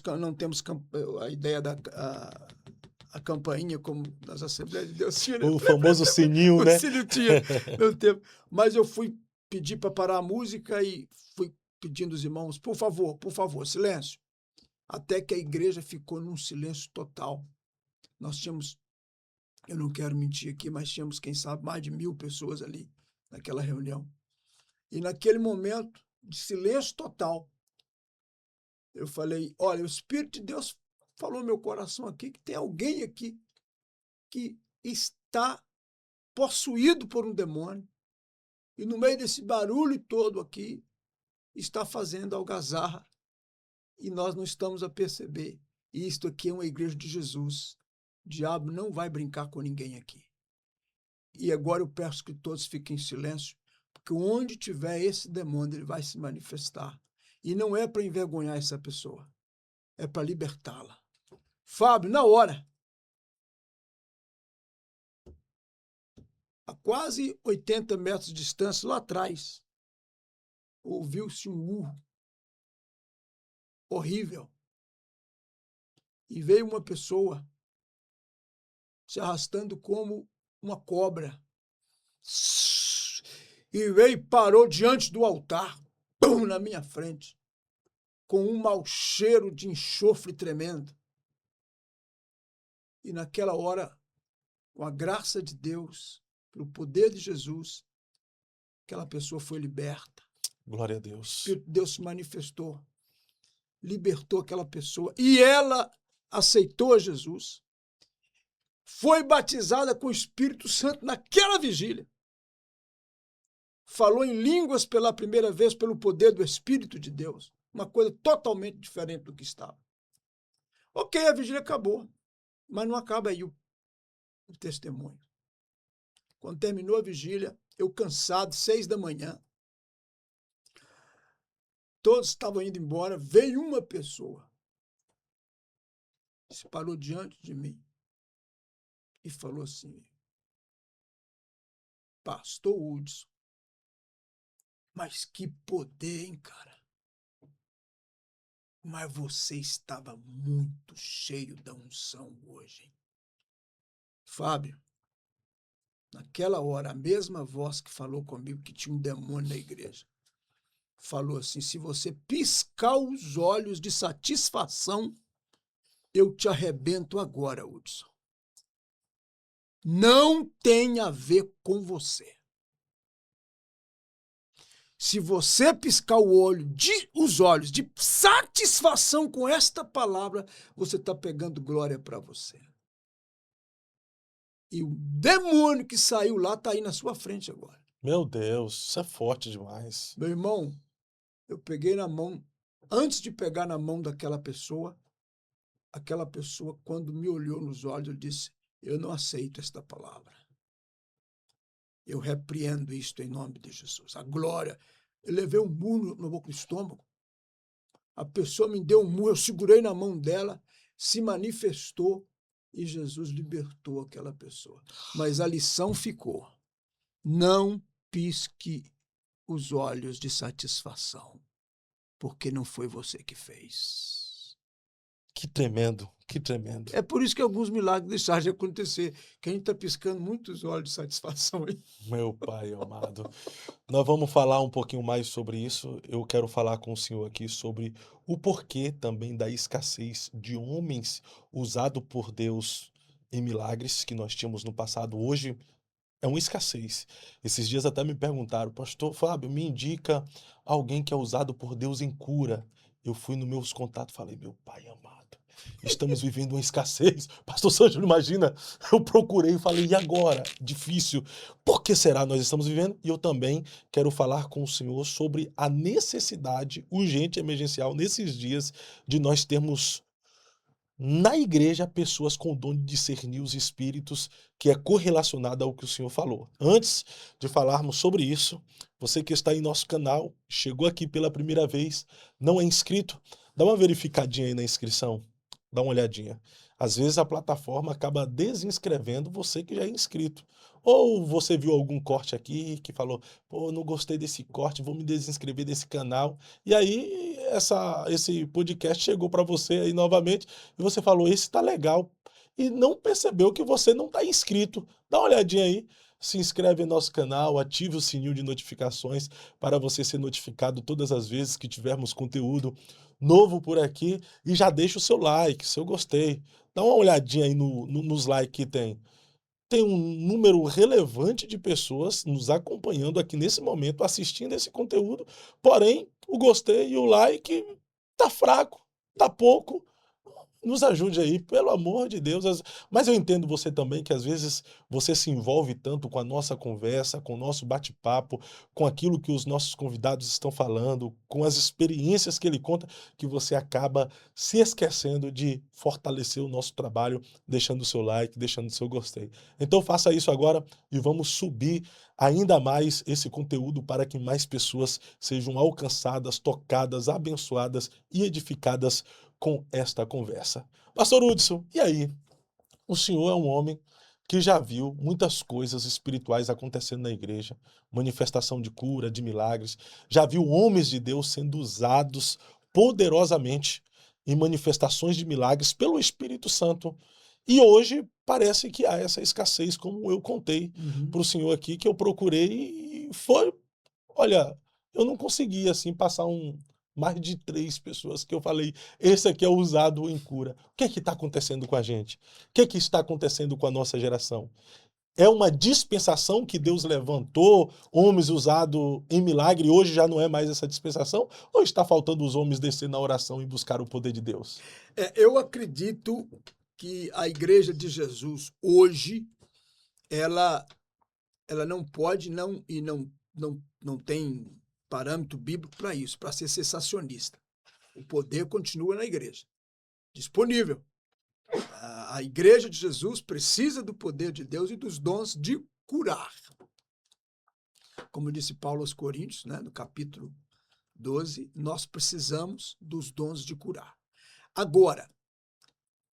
a ideia da a campainha como nas Assembleias de Deus tinha. O famoso sininho, né? O sininho tinha, não teve. Mas eu fui pedir para parar a música e fui pedindo aos irmãos, por favor, silêncio. Até que a igreja ficou num silêncio total. Nós tínhamos, eu não quero mentir aqui, mas tínhamos, quem sabe, mais de 1000 pessoas ali naquela reunião. E naquele momento de silêncio total, eu falei, olha, o Espírito de Deus falou no meu coração aqui que tem alguém aqui que está possuído por um demônio e no meio desse barulho todo aqui está fazendo algazarra e nós não estamos a perceber. E isto aqui é uma igreja de Jesus. O diabo não vai brincar com ninguém aqui. E agora eu peço que todos fiquem em silêncio, porque onde tiver esse demônio, ele vai se manifestar. E não é para envergonhar essa pessoa, é para libertá-la. Fábio, na hora, a quase 80 metros de distância, lá atrás, ouviu-se um urro horrível. E veio uma pessoa se arrastando como uma cobra. E veio e parou diante do altar, na minha frente, com um mau cheiro de enxofre tremendo. E naquela hora, com a graça de Deus, pelo poder de Jesus, aquela pessoa foi liberta. Glória a Deus. Deus se manifestou, libertou aquela pessoa e ela aceitou Jesus. Foi batizada com o Espírito Santo naquela vigília. Falou em línguas pela primeira vez pelo poder do Espírito de Deus. Uma coisa totalmente diferente do que estava. Ok, a vigília acabou, mas não acaba aí o testemunho. Quando terminou a vigília, eu cansado, 6 da manhã, todos estavam indo embora, veio uma pessoa, se parou diante de mim e falou assim, Pastor Hudson, mas que poder, hein, cara? Mas você estava muito cheio da unção hoje, hein? Fábio, naquela hora, a mesma voz que falou comigo que tinha um demônio na igreja, falou assim, se você piscar os olhos de satisfação, eu te arrebento agora, Hudson. Não tem a ver com você. Se você piscar os olhos de satisfação com esta palavra, você está pegando glória para você. E o demônio que saiu lá está aí na sua frente agora. Meu Deus, isso é forte demais. Meu irmão, eu peguei na mão, antes de pegar na mão daquela pessoa, quando me olhou nos olhos, eu disse, eu não aceito esta palavra. Eu repreendo isto em nome de Jesus. A glória, Eu levei um murro na boca do estômago. A pessoa me deu um murro, eu segurei na mão dela, se manifestou e Jesus libertou aquela pessoa. Mas a lição ficou: não pisque os olhos de satisfação, porque não foi você que fez. Que tremendo, que tremendo. É por isso que alguns milagres deixaram de acontecer, que a gente está piscando muitos olhos de satisfação aí. Meu pai amado. Nós vamos falar um pouquinho mais sobre isso. Eu quero falar com o senhor aqui sobre o porquê também da escassez de homens usado por Deus em milagres que nós tínhamos no passado. Hoje é uma escassez. Esses dias até me perguntaram, pastor Fábio, me indica alguém que é usado por Deus em cura. Eu fui nos meus contatos e falei, meu pai amado, estamos vivendo uma escassez. Pastor Sângelo, imagina, eu procurei e falei, e agora? Difícil. Por que será nós estamos vivendo? E eu também quero falar com o senhor sobre a necessidade urgente e emergencial nesses dias de nós termos na igreja pessoas com o dom de discernir os espíritos, que é correlacionado ao que o senhor falou. Antes de falarmos sobre isso, você que está em nosso canal, chegou aqui pela primeira vez, não é inscrito, dá uma verificadinha aí na inscrição, dá uma olhadinha. Às vezes a plataforma acaba desinscrevendo você que já é inscrito. Ou você viu algum corte aqui que falou, pô, não gostei desse corte, vou me desinscrever desse canal. E aí esse podcast chegou para você aí novamente e você falou, esse tá legal. E não percebeu que você não está inscrito. Dá uma olhadinha aí, se inscreve no nosso canal, ative o sininho de notificações para você ser notificado todas as vezes que tivermos conteúdo novo por aqui. E já deixa o seu like, seu gostei. Dá uma olhadinha aí nos likes que tem. Tem um número relevante de pessoas nos acompanhando aqui nesse momento, assistindo esse conteúdo, porém, o gostei e o like tá fraco, tá pouco. Nos ajude aí, pelo amor de Deus. Mas eu entendo você também que às vezes você se envolve tanto com a nossa conversa, com o nosso bate-papo, com aquilo que os nossos convidados estão falando, com as experiências que ele conta, que você acaba se esquecendo de fortalecer o nosso trabalho, deixando o seu like, deixando o seu gostei. Então faça isso agora e vamos subir ainda mais esse conteúdo para que mais pessoas sejam alcançadas, tocadas, abençoadas e edificadas com esta conversa. Pastor Hudson, e aí? O senhor é um homem que já viu muitas coisas espirituais acontecendo na igreja, manifestação de cura, de milagres, já viu homens de Deus sendo usados poderosamente em manifestações de milagres pelo Espírito Santo. E hoje parece que há essa escassez, como eu contei para o senhor aqui, que eu procurei e foi, olha, eu não consegui assim passar mais de 3 pessoas que eu falei, esse aqui é o usado em cura. O que está acontecendo com a gente? O que está acontecendo com a nossa geração? É uma dispensação que Deus levantou, homens usados em milagre, e hoje já não é mais essa dispensação? Ou está faltando os homens descer na oração e buscar o poder de Deus? Eu acredito que a Igreja de Jesus hoje, ela não pode não tem parâmetro bíblico para isso, para ser sensacionista. O poder continua na igreja, disponível. A Igreja de Jesus precisa do poder de Deus e dos dons de curar. Como disse Paulo aos Coríntios, né, no capítulo 12, nós precisamos dos dons de curar. Agora,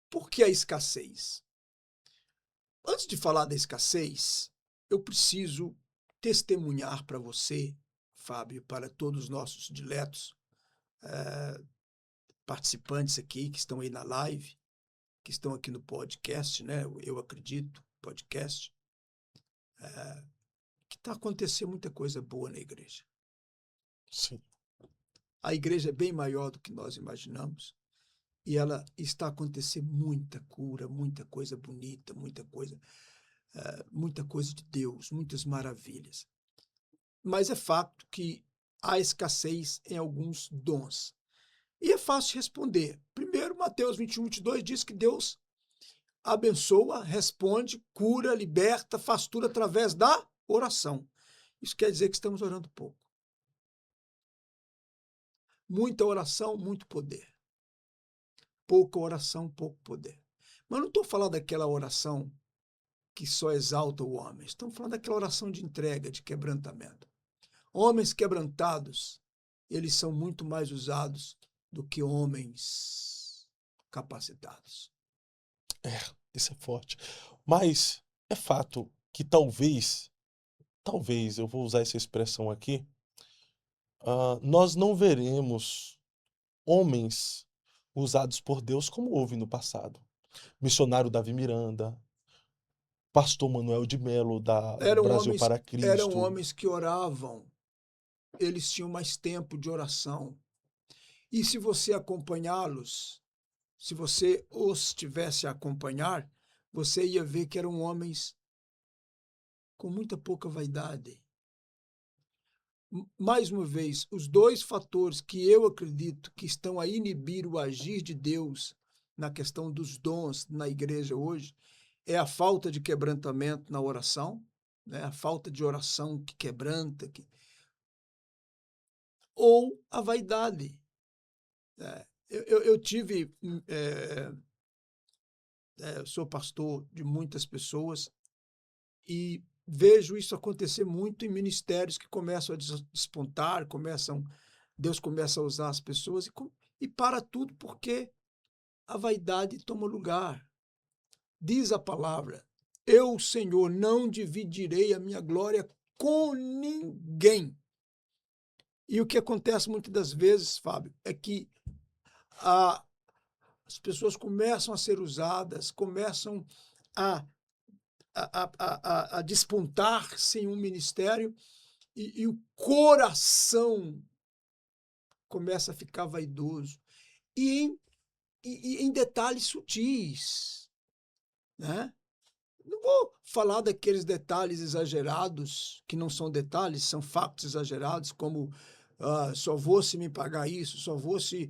por que a escassez? Antes de falar da escassez, eu preciso testemunhar para você, Fábio, para todos os nossos diletos participantes aqui que estão aí na live, que estão aqui no podcast, né? Eu acredito, podcast, que está acontecendo muita coisa boa na igreja. Sim. A igreja é bem maior do que nós imaginamos e ela está acontecendo muita cura, muita coisa bonita, muita coisa de Deus, muitas maravilhas. Mas é fato que há escassez em alguns dons. E é fácil responder. Primeiro, Mateus 21:22 diz que Deus abençoa, responde, cura, liberta, faz tudo através da oração. Isso quer dizer que estamos orando pouco. Muita oração, muito poder. Pouca oração, pouco poder. Mas não estou falando daquela oração que só exalta o homem. Estamos falando daquela oração de entrega, de quebrantamento. Homens quebrantados, eles são muito mais usados do que homens capacitados. Isso é forte. Mas é fato que talvez, eu vou usar essa expressão aqui, nós não veremos homens usados por Deus como houve no passado. Missionário Davi Miranda, pastor Manuel de Melo, do Brasil para Eram Cristo. homens que oravam, eles tinham mais tempo de oração. E se você acompanhá-los, se você os tivesse a acompanhar, você ia ver que eram homens com muita pouca vaidade. Mais uma vez, os dois fatores que eu acredito que estão a inibir o agir de Deus na questão dos dons na igreja hoje é a falta de quebrantamento na oração, né? A falta de oração que quebranta, ou a vaidade. Eu tive, sou pastor de muitas pessoas e vejo isso acontecer muito em ministérios que começam a despontar, Deus começa a usar as pessoas e para tudo porque a vaidade toma lugar. Diz a palavra: eu, Senhor, não dividirei a minha glória com ninguém. E o que acontece muitas das vezes, Fábio, é que as pessoas começam a ser usadas, começam a despontar-se em um ministério e o coração começa a ficar vaidoso. E em detalhes sutis, né? Não vou falar daqueles detalhes exagerados, que não são detalhes, são fatos exagerados, como só vou se me pagar isso, só vou se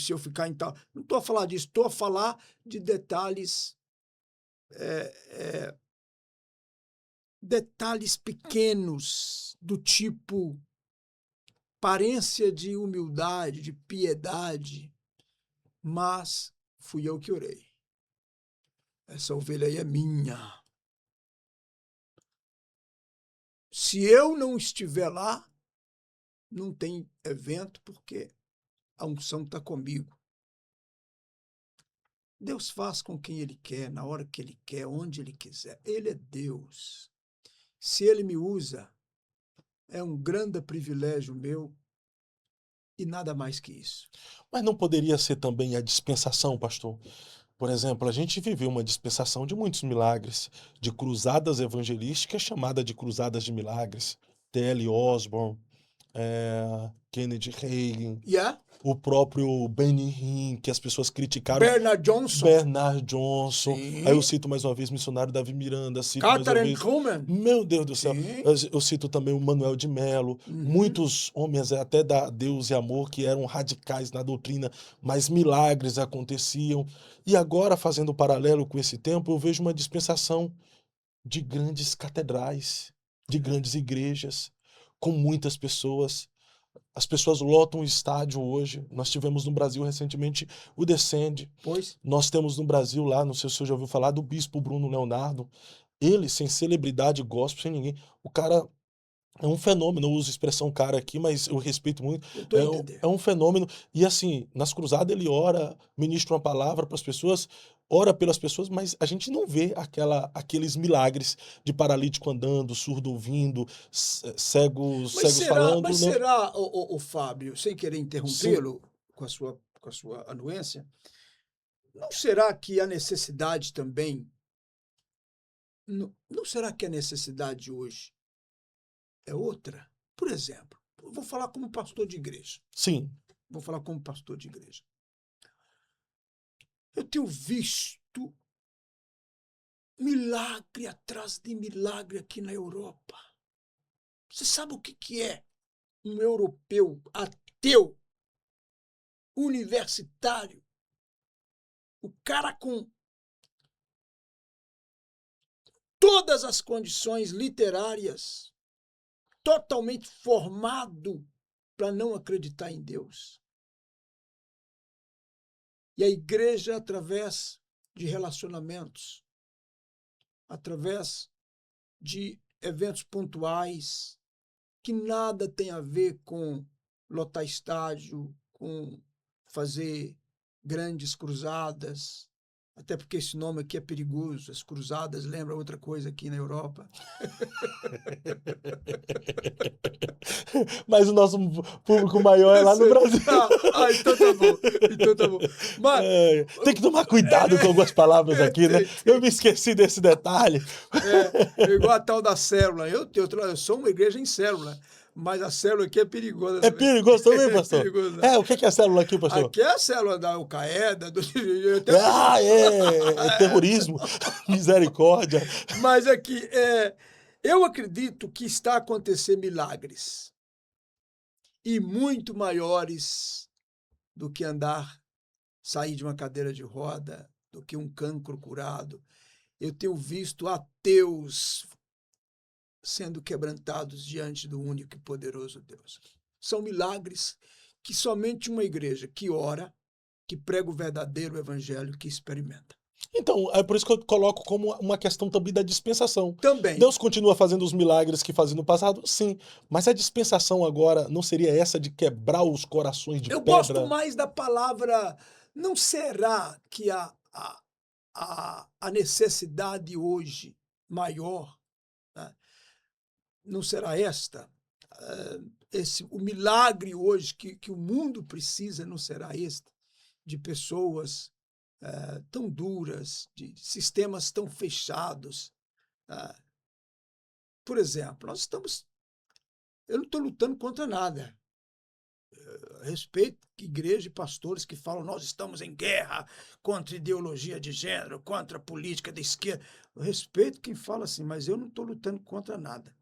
eu ficar em tal... Não estou a falar disso, estou a falar de detalhes detalhes pequenos, do tipo aparência de humildade, de piedade, mas fui eu que orei. Essa ovelha aí é minha. Se eu não estiver lá, não tem evento, porque a unção está comigo. Deus faz com quem Ele quer, na hora que Ele quer, onde Ele quiser. Ele é Deus. Se Ele me usa, é um grande privilégio meu e nada mais que isso. Mas não poderia ser também a dispensação, pastor? Por exemplo, a gente viveu uma dispensação de muitos milagres, de cruzadas evangelísticas chamada de cruzadas de milagres. T.L. Osborne, Kennedy Hagin, o próprio Benny Hinn, que as pessoas criticaram. Bernard Johnson. Aí eu cito mais uma vez o missionário Davi Miranda, Catherine Kuhlman. Meu Deus do céu. Eu cito também o Manuel de Melo. Muitos homens, até da Deus e Amor, que eram radicais na doutrina, mas milagres aconteciam. E agora, fazendo paralelo com esse tempo, eu vejo uma dispensação de grandes catedrais, de grandes igrejas, com muitas pessoas. As pessoas lotam o estádio hoje. Nós tivemos no Brasil recentemente o Descende. Pois. Nós temos no Brasil lá, não sei se você já ouviu falar, do bispo Bruno Leonardo. Ele, sem celebridade gospel, sem ninguém. O cara é um fenômeno. Eu uso a expressão cara aqui, mas eu respeito muito. É um fenômeno. E assim, nas cruzadas ele ora, ministra uma palavra para as pessoas, ora pelas pessoas, mas a gente não vê aqueles milagres de paralítico andando, surdo ouvindo, cegos falando. Mas será, o Fábio, sem querer interrompê-lo com a sua anuência, não será que a necessidade também... Não será que a necessidade hoje é outra? Por exemplo, eu vou falar como pastor de igreja. Sim. Vou falar como pastor de igreja. Eu tenho visto milagre atrás de milagre aqui na Europa. Você sabe o que é um europeu ateu, universitário? O cara com todas as condições literárias, totalmente formado para não acreditar em Deus. E a igreja, através de relacionamentos, através de eventos pontuais, que nada tem a ver com lotar estádio, com fazer grandes cruzadas, até porque esse nome aqui é perigoso. As cruzadas lembram outra coisa aqui na Europa. Mas o nosso público maior é lá no Brasil. Então tá bom. Então tá bom. Mas, tem que tomar cuidado com algumas palavras aqui, né? Eu me esqueci desse detalhe. Igual a tal da célula. Eu sou uma igreja em célula, mas a célula aqui é perigosa. É perigoso também, pastor? Perigoso, né? O que é a célula aqui, pastor? Aqui é a célula da Al-Qaeda. É terrorismo, misericórdia. Mas aqui, eu acredito que está a acontecer milagres. E muito maiores do que sair de uma cadeira de roda, do que um cancro curado. Eu tenho visto ateus sendo quebrantados diante do único e poderoso Deus. São milagres que somente uma igreja que ora, que prega o verdadeiro evangelho, que experimenta. Então, é por isso que eu coloco como uma questão também da dispensação. Também. Deus continua fazendo os milagres que fazia no passado? Sim. Mas a dispensação agora não seria essa de quebrar os corações de pedra? Eu gosto mais da palavra, não será que a necessidade hoje maior, né, não será esta? O milagre hoje que o mundo precisa não será este? De pessoas tão duras, de sistemas tão fechados. Por exemplo, eu não estou lutando contra nada. Respeito igreja e pastores que falam nós estamos em guerra contra ideologia de gênero, contra a política da esquerda. Eu respeito quem fala assim, mas eu não estou lutando contra nada.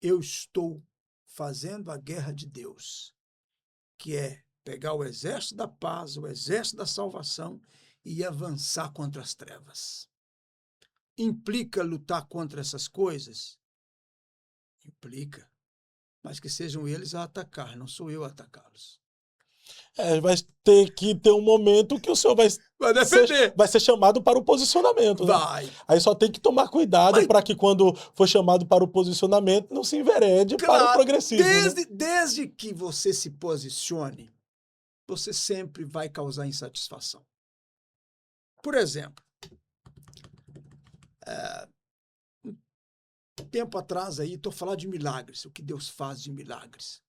Eu estou fazendo a guerra de Deus, que é pegar o exército da paz, o exército da salvação e avançar contra as trevas. Implica lutar contra essas coisas? Implica. Mas que sejam eles a atacar, não sou eu a atacá-los. Vai ter que ter um momento que o senhor vai defender. Vai ser chamado para o posicionamento. Vai. Né? Aí só tem que tomar cuidado para que quando for chamado para o posicionamento não se enverede para o progressismo. Desde que você se posicione, você sempre vai causar insatisfação. Por exemplo, um tempo atrás aí, estou falando de milagres, o que Deus faz de milagres.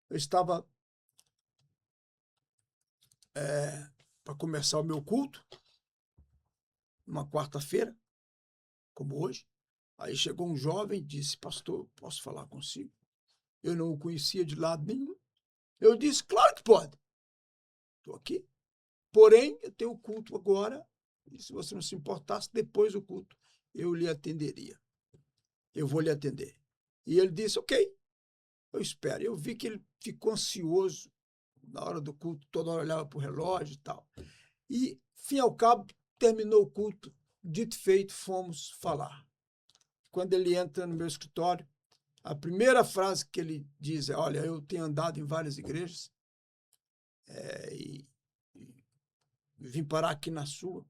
Eu estava para começar o meu culto, numa quarta-feira, como hoje. Aí chegou um jovem e disse, pastor, posso falar consigo? Eu não o conhecia de lado nenhum. Eu disse, claro que pode. Estou aqui. Porém, eu tenho o culto agora, e se você não se importasse, depois do culto, eu lhe atenderia. Eu vou lhe atender. E ele disse, ok, eu espero. Eu vi que ele ficou ansioso na hora do culto, toda hora olhava para o relógio e tal. E, fim ao cabo, terminou o culto, dito e feito, fomos falar. Quando ele entra no meu escritório, a primeira frase que ele diz é, olha, eu tenho andado em várias igrejas e vim parar aqui na sua,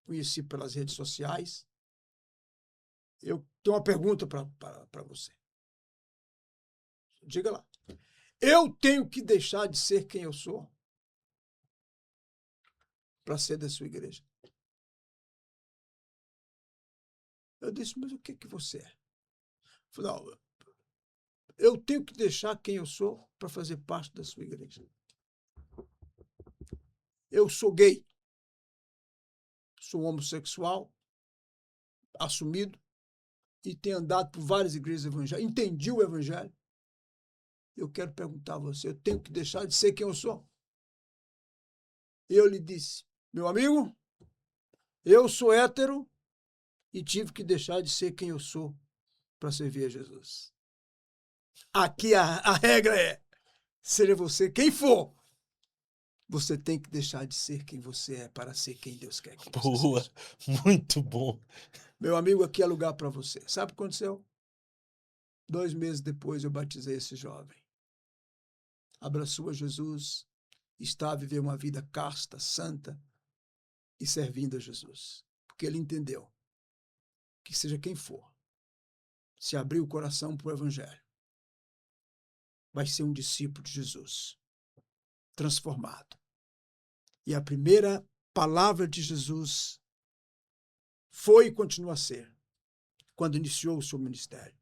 conheci pelas redes sociais. Eu tenho uma pergunta para você. Diga lá. Eu tenho que deixar de ser quem eu sou para ser da sua igreja? Eu disse, mas o que você é? Eu falei, não, eu tenho que deixar quem eu sou para fazer parte da sua igreja. Eu sou gay, sou homossexual, assumido, e tenho andado por várias igrejas evangélicas, entendi o evangelho. Eu quero perguntar a você, eu tenho que deixar de ser quem eu sou? Eu lhe disse, meu amigo, eu sou hétero e tive que deixar de ser quem eu sou para servir a Jesus. Aqui a regra é, seja você quem for, você tem que deixar de ser quem você é para ser quem Deus quer que você Boa, seja. Muito bom. Meu amigo, aqui é lugar para você. Sabe o que aconteceu? 2 meses depois eu batizei esse jovem. Abraçou a Jesus, está a viver uma vida casta, santa e servindo a Jesus. Porque ele entendeu que seja quem for, se abrir o coração para o evangelho, vai ser um discípulo de Jesus, transformado. E a primeira palavra de Jesus foi e continua a ser, quando iniciou o seu ministério: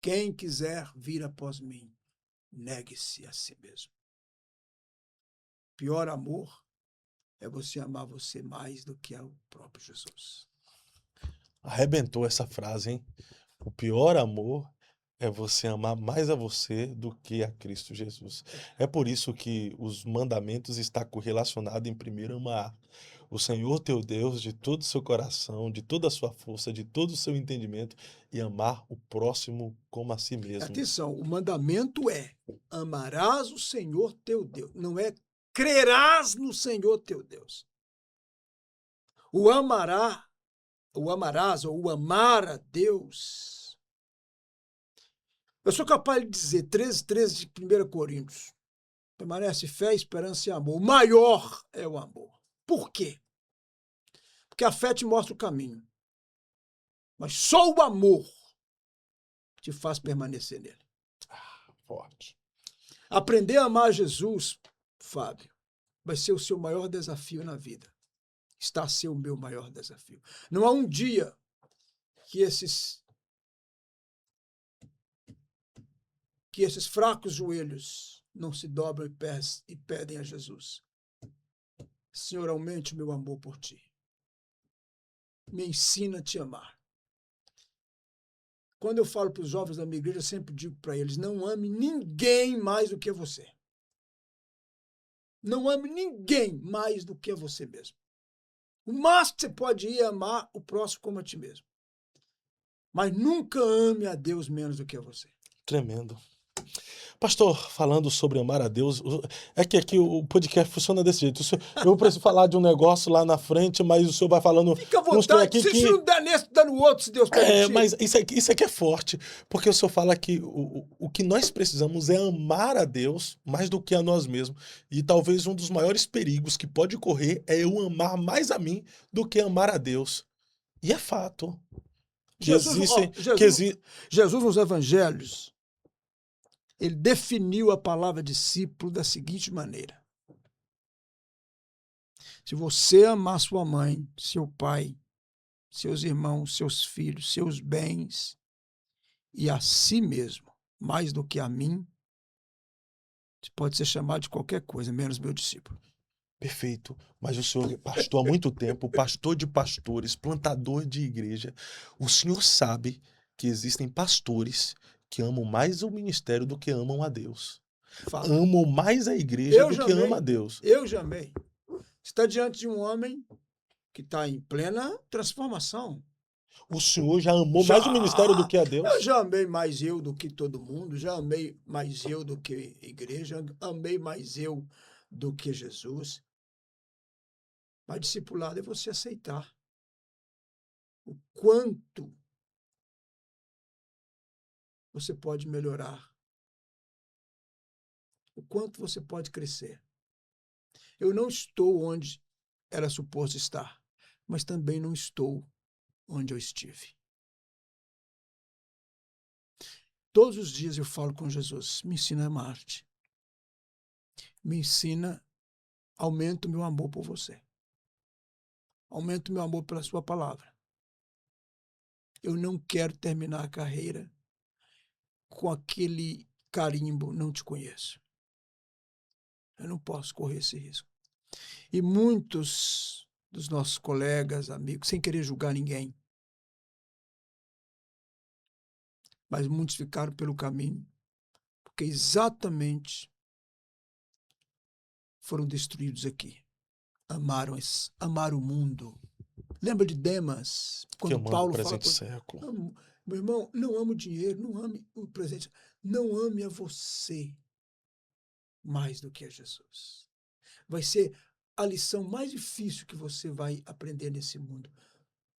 quem quiser vir após mim, negue-se a si mesmo. Pior amor é você amar você mais do que o próprio Jesus. Arrebentou essa frase, hein? O pior amor é você amar mais a você do que a Cristo Jesus. É por isso que os mandamentos estão correlacionados em primeiro amar o Senhor teu Deus de todo o seu coração, de toda a sua força, de todo o seu entendimento e amar o próximo como a si mesmo. Atenção, o mandamento é: amarás o Senhor teu Deus, não é crerás no Senhor teu Deus. O amarás ou o amar a Deus. Eu sou capaz de dizer 13 de 1 Coríntios: permanece fé, esperança e amor. O maior é o amor. Por quê? Porque a fé te mostra o caminho. Mas só o amor te faz permanecer nele. Forte. Aprender a amar Jesus, Fábio, vai ser o seu maior desafio na vida. Está a ser o meu maior desafio. Não há um dia que esses fracos joelhos não se dobram e pedem a Jesus: Senhor, aumente o meu amor por ti. Me ensina a te amar. Quando eu falo para os jovens da minha igreja, eu sempre digo para eles: não ame ninguém mais do que você. Não ame ninguém mais do que você mesmo. O máximo que você pode ir é amar o próximo como a ti mesmo. Mas nunca ame a Deus menos do que a você. Tremendo. Pastor, falando sobre amar a Deus, é que aqui o podcast funciona desse jeito. Eu preciso falar de um negócio lá na frente, mas o senhor vai falando. Fica à vontade, se não der nesse, dá no outro, se Deus permitir. Mas isso aqui é forte, porque o senhor fala que o que nós precisamos é amar a Deus mais do que a nós mesmos. E talvez um dos maiores perigos que pode correr é eu amar mais a mim do que amar a Deus. E é fato. Jesus nos evangelhos, ele definiu a palavra discípulo da seguinte maneira: se você amar sua mãe, seu pai, seus irmãos, seus filhos, seus bens e a si mesmo, mais do que a mim, você pode ser chamado de qualquer coisa, menos meu discípulo. Perfeito. Mas o senhor é pastor há muito tempo, pastor de pastores, plantador de igreja. O senhor sabe que existem pastores que amam mais o ministério do que amam a Deus. Fala. Amam mais a igreja do que amam a Deus. Eu já amei. Você está diante de um homem que está em plena transformação. O senhor já amou mais o ministério do que a Deus? Eu já amei mais eu do que todo mundo, já amei mais eu do que a igreja, amei mais eu do que Jesus. Mas discipulado é você aceitar o quanto você pode melhorar, o quanto você pode crescer. Eu não estou onde era suposto estar, mas também não estou onde eu estive. Todos os dias eu falo com Jesus: me ensina a amar-te. Me ensina, aumenta o meu amor por você. Aumenta o meu amor pela sua palavra. Eu não quero terminar a carreira com aquele carimbo: não te conheço. Eu não posso correr esse risco. E muitos dos nossos colegas, amigos, sem querer julgar ninguém, mas muitos ficaram pelo caminho, porque exatamente foram destruídos aqui. Amaram o mundo. Lembra de Demas? Quando Paulo fala: meu irmão, não ame o dinheiro, não ame o presente, não ame a você mais do que a Jesus. Vai ser a lição mais difícil que você vai aprender nesse mundo.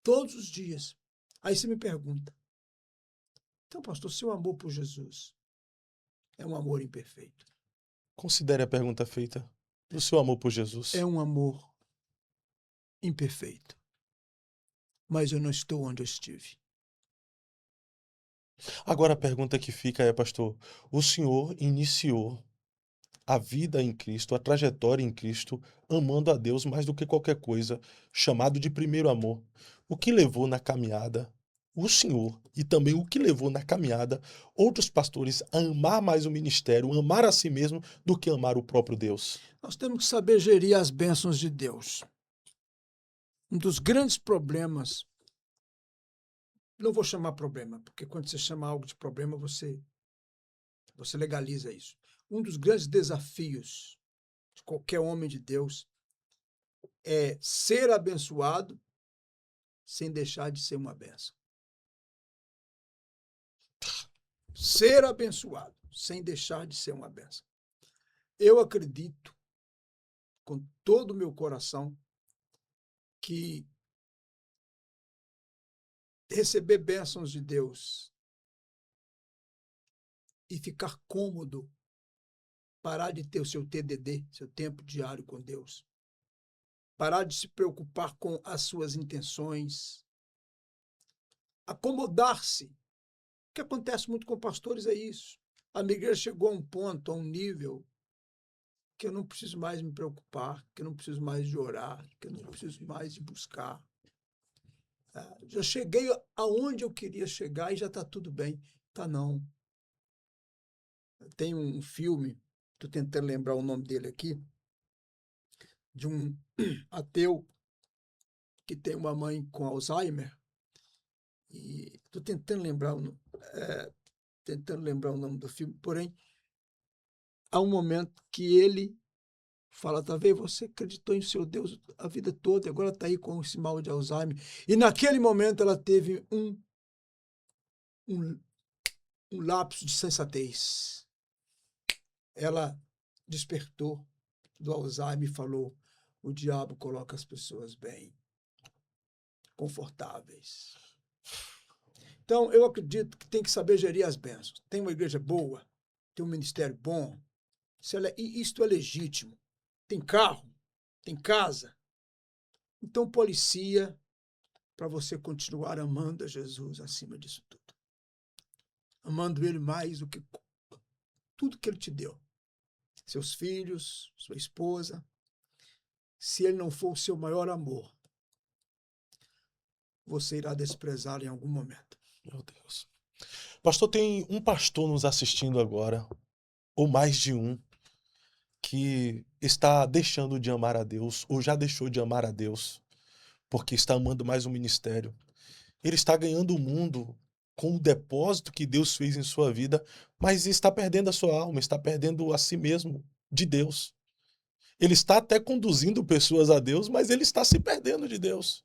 Todos os dias. Aí você me pergunta: então, pastor, seu amor por Jesus é um amor imperfeito? Considere a pergunta feita. O seu amor por Jesus é um amor imperfeito. Mas eu não estou onde eu estive. Agora a pergunta que fica é, pastor, o senhor iniciou a vida em Cristo, a trajetória em Cristo, amando a Deus mais do que qualquer coisa, chamado de primeiro amor. O que levou na caminhada o senhor e também o que levou na caminhada outros pastores a amar mais o ministério, amar a si mesmo do que amar o próprio Deus? Nós temos que saber gerir as bênçãos de Deus. Um dos grandes problemas, não vou chamar problema, porque quando você chama algo de problema, você legaliza isso. Um dos grandes desafios de qualquer homem de Deus é ser abençoado sem deixar de ser uma bênção. Ser abençoado sem deixar de ser uma bênção. Eu acredito, com todo o meu coração, que receber bênçãos de Deus e ficar cômodo, parar de ter o seu TDD, seu tempo diário com Deus, parar de se preocupar com as suas intenções, acomodar-se. O que acontece muito com pastores é isso. A minha igreja chegou a um ponto, a um nível, que eu não preciso mais me preocupar, que eu não preciso mais de orar, que eu não preciso mais de buscar. Já cheguei aonde eu queria chegar e já está tudo bem. Tá não. Tem um filme, estou tentando lembrar o nome dele aqui, de um ateu que tem uma mãe com Alzheimer, e estou tentando lembrar o nome do filme, porém, há um momento que ele fala, tá vendo, você acreditou em seu Deus a vida toda, e agora está aí com esse mal de Alzheimer. E naquele momento ela teve um lapso de sensatez. Ela despertou do Alzheimer e falou, o diabo coloca as pessoas bem, confortáveis. Então, eu acredito que tem que saber gerir as bênçãos. Tem uma igreja boa, tem um ministério bom, isto é legítimo. Tem carro, tem casa. Então, policia para você continuar amando a Jesus acima disso tudo. Amando Ele mais do que tudo que Ele te deu. Seus filhos, sua esposa. Se Ele não for o seu maior amor, você irá desprezá-lo em algum momento. Meu Deus. Pastor, tem um pastor nos assistindo agora, ou mais de um, que está deixando de amar a Deus, ou já deixou de amar a Deus, porque está amando mais o ministério. Ele está ganhando o mundo com o depósito que Deus fez em sua vida, mas está perdendo a sua alma, está perdendo a si mesmo de Deus. Ele está até conduzindo pessoas a Deus, mas ele está se perdendo de Deus.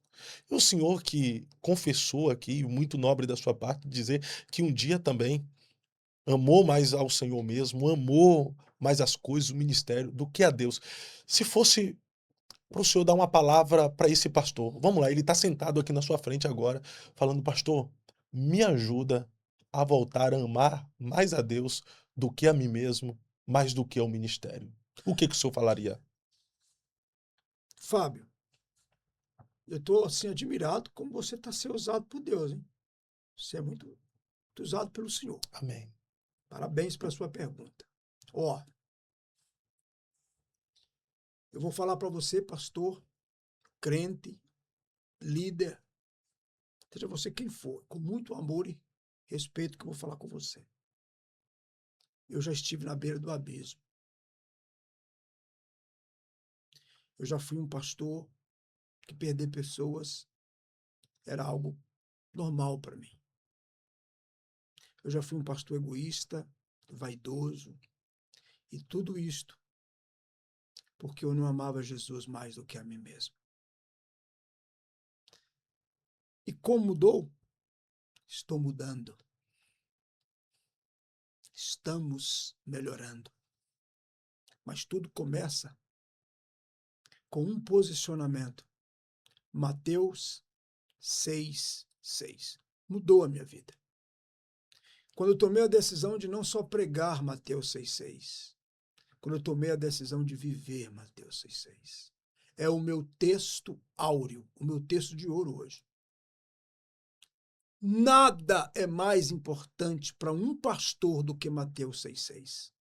E o senhor que confessou aqui, muito nobre da sua parte, dizer que um dia também amou mais ao Senhor mesmo, amou mais as coisas, o ministério, do que a Deus. Se fosse para o senhor dar uma palavra para esse pastor, vamos lá, ele está sentado aqui na sua frente agora, falando, pastor, me ajuda a voltar a amar mais a Deus do que a mim mesmo, mais do que ao ministério. O que o senhor falaria? Fábio, eu estou assim admirado como você está sendo usado por Deus, hein? Você é muito usado pelo Senhor. Amém. Parabéns pela sua pergunta. Ó, eu vou falar para você, pastor, crente, líder, seja você quem for, com muito amor e respeito que eu vou falar com você. Eu já estive na beira do abismo. Eu já fui um pastor que perder pessoas era algo normal para mim. Eu já fui um pastor egoísta, vaidoso, e tudo isto porque eu não amava Jesus mais do que a mim mesmo. E como mudou? Estou mudando. Estamos melhorando. Mas tudo começa com um posicionamento. Mateus 6:6. Mudou a minha vida. Quando eu tomei a decisão de não só pregar Mateus 6:6, quando eu tomei a decisão de viver Mateus 6:6. É o meu texto áureo, o meu texto de ouro hoje. Nada é mais importante para um pastor do que Mateus 6,6.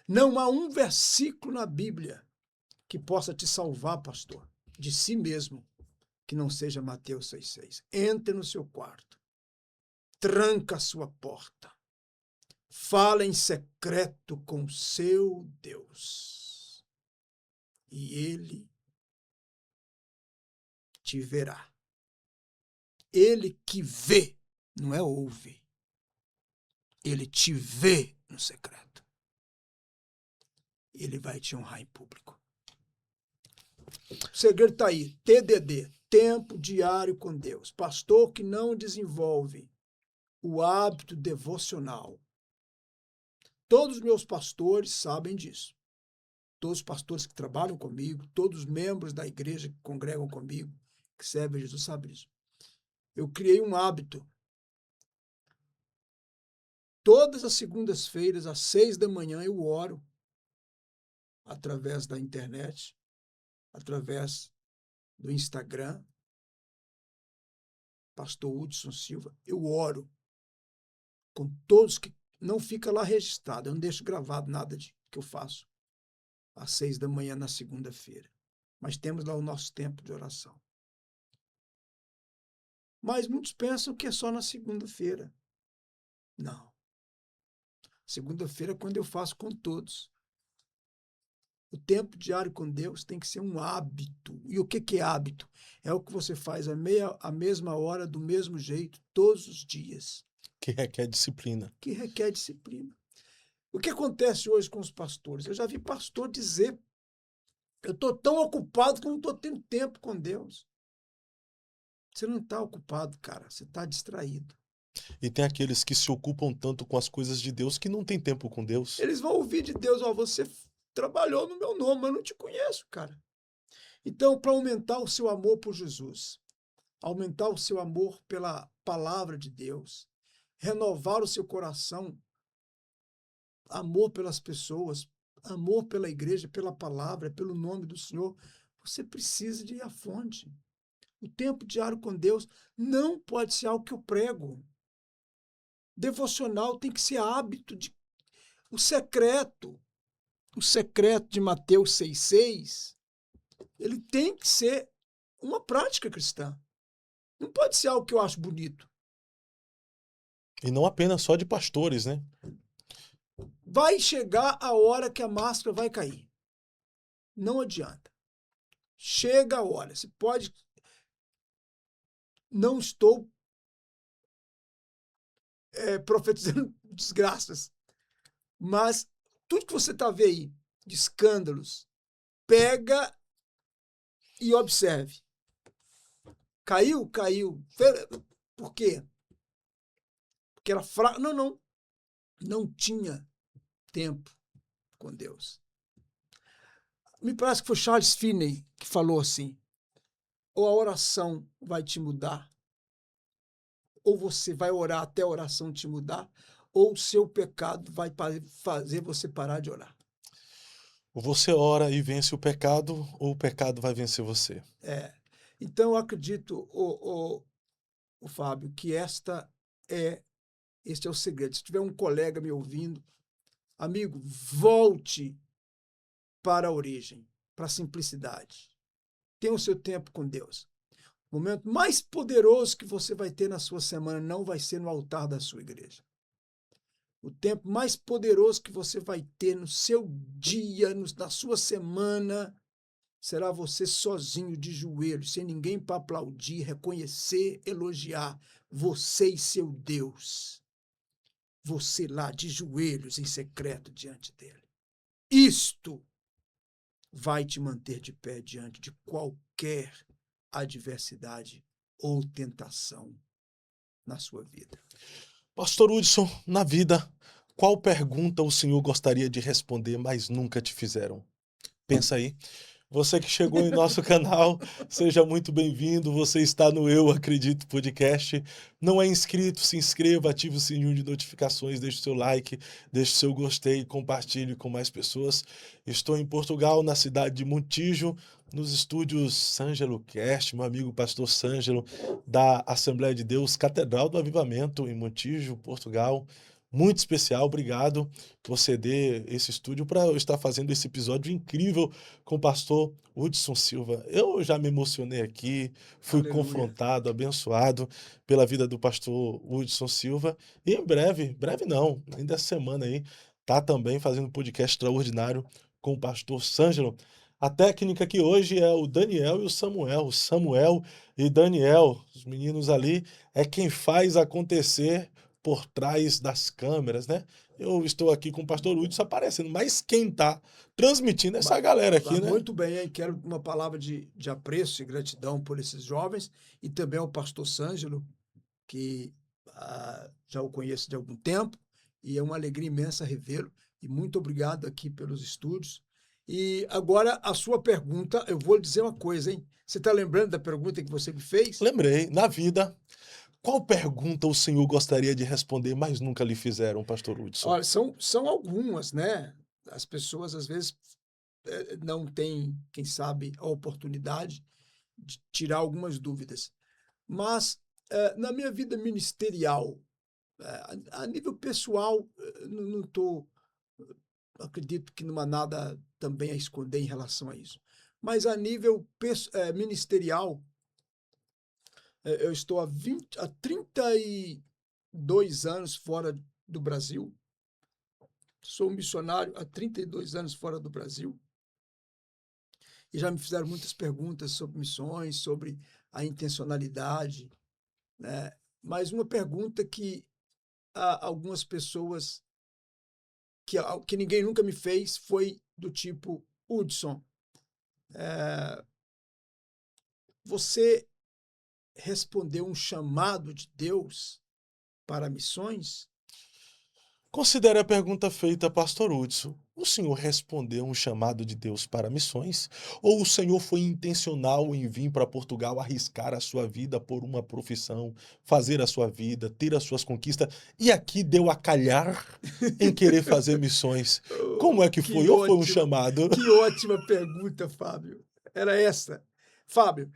Não há um versículo na Bíblia que possa te salvar, pastor, de si mesmo, que não seja Mateus 6,6. Entre no seu quarto, tranca a sua porta, fala em secreto com seu Deus, e ele te verá. Ele que vê, não é ouve. Ele te vê no secreto. Ele vai te honrar em público. O segredo está aí. TDD, tempo diário com Deus. Pastor que não desenvolve o hábito devocional. Todos os meus pastores sabem disso. Todos os pastores que trabalham comigo, todos os membros da igreja que congregam comigo, que servem a Jesus, sabem disso. Eu criei um hábito. Todas as segundas-feiras, às 6 da manhã, eu oro através da internet, através do Instagram, Pastor Hudson Silva. Eu oro com todos que não fica lá registrado, eu não deixo gravado nada que eu faço às 6 da manhã na segunda-feira. Mas temos lá o nosso tempo de oração. Mas muitos pensam que é só na segunda-feira. Não. Segunda-feira é quando eu faço com todos. O tempo diário com Deus tem que ser um hábito. E o que é hábito? É o que você faz à mesma hora, do mesmo jeito, todos os dias. Que requer disciplina. Que requer disciplina. O que acontece hoje com os pastores? Eu já vi pastor dizer: eu estou tão ocupado que não estou tendo tempo com Deus. Você não está ocupado, cara. Você está distraído. E tem aqueles que se ocupam tanto com as coisas de Deus que não tem tempo com Deus. Eles vão ouvir de Deus: ó, você trabalhou no meu nome, mas eu não te conheço, cara. Então, para aumentar o seu amor por Jesus, aumentar o seu amor pela palavra de Deus, renovar o seu coração, amor pelas pessoas, amor pela igreja, pela palavra, pelo nome do Senhor, você precisa de ir à fonte. O tempo diário com Deus não pode ser algo que eu prego. Devocional tem que ser hábito. O secreto de Mateus 6,6, ele tem que ser uma prática cristã. Não pode ser algo que eu acho bonito. E não apenas só de pastores, né? Vai chegar a hora que a máscara vai cair. Não adianta. Chega a hora. Você pode... Não estou profetizando desgraças, mas tudo que você está vendo aí de escândalos, pega e observe. Caiu. Por quê? Porque era fraco. Não tinha tempo com Deus. Me parece que foi Charles Finney que falou assim: ou a oração vai te mudar, ou você vai orar até a oração te mudar, ou o seu pecado vai fazer você parar de orar. Ou você ora e vence o pecado, ou o pecado vai vencer você. Então, eu acredito, o Fábio, que este é o segredo. Se tiver um colega me ouvindo, amigo, volte para a origem, para a simplicidade. Tenha o seu tempo com Deus. O momento mais poderoso que você vai ter na sua semana não vai ser no altar da sua igreja. O tempo mais poderoso que você vai ter no seu dia, na sua semana, será você sozinho, de joelhos, sem ninguém para aplaudir, reconhecer, elogiar você e seu Deus. Você lá, de joelhos, em secreto, diante dele. Isto vai te manter de pé diante de qualquer adversidade ou tentação na sua vida. Pastor Hudson, na vida, qual pergunta o senhor gostaria de responder, mas nunca te fizeram? Pensa aí. Você que chegou em nosso canal, seja muito bem-vindo. Você está no Eu Acredito Podcast. Não é inscrito, se inscreva, ative o sininho de notificações, deixe o seu like, deixe o seu gostei e compartilhe com mais pessoas. Estou em Portugal, na cidade de Montijo, nos estúdios Sângelo Cast, meu amigo pastor Sângelo, da Assembleia de Deus, Catedral do Avivamento, em Montijo, Portugal. Muito especial, obrigado por ceder esse estúdio para eu estar fazendo esse episódio incrível com o pastor Hudson Silva. Eu já me emocionei aqui, fui Aleluia. confrontado, abençoado pela vida do pastor Hudson Silva. E em breve não, ainda essa semana aí, tá também fazendo um podcast extraordinário com o pastor Sângelo. A técnica aqui hoje é o Daniel e o Samuel. O Samuel e Daniel, os meninos ali, é quem faz acontecer por trás das câmeras, né? Eu estou aqui com o pastor Hudson aparecendo, mas quem tá transmitindo é essa galera aqui, né? Muito bem, hein? Quero uma palavra de apreço e gratidão por esses jovens e também ao pastor Sângelo, que já o conheço de algum tempo e é uma alegria imensa revê-lo. E muito obrigado aqui pelos estúdios. E agora a sua pergunta, eu vou lhe dizer uma coisa, hein? Você está lembrando da pergunta que você me fez? Lembrei, na vida, qual pergunta o senhor gostaria de responder, mas nunca lhe fizeram, pastor Hudson? Olha, são algumas, né? As pessoas às vezes não têm, quem sabe, a oportunidade de tirar algumas dúvidas. Mas na minha vida ministerial, a nível pessoal, não estou, acredito que não há nada também a esconder em relação a isso. Mas a nível ministerial, eu estou há 32 anos fora do Brasil. Sou missionário há 32 anos fora do Brasil. E já me fizeram muitas perguntas sobre missões, sobre a intencionalidade, né? Mas uma pergunta que algumas pessoas que ninguém nunca me fez foi do tipo: Hudson, você respondeu um chamado de Deus para missões? Considere a pergunta feita, pastor Hudson. O senhor respondeu um chamado de Deus para missões? Ou o senhor foi intencional em vir para Portugal arriscar a sua vida por uma profissão, fazer a sua vida, ter as suas conquistas, e aqui deu a calhar em querer fazer missões? Como é que foi? Ou foi um chamado? Que ótima pergunta, Fábio. Era essa. Fábio,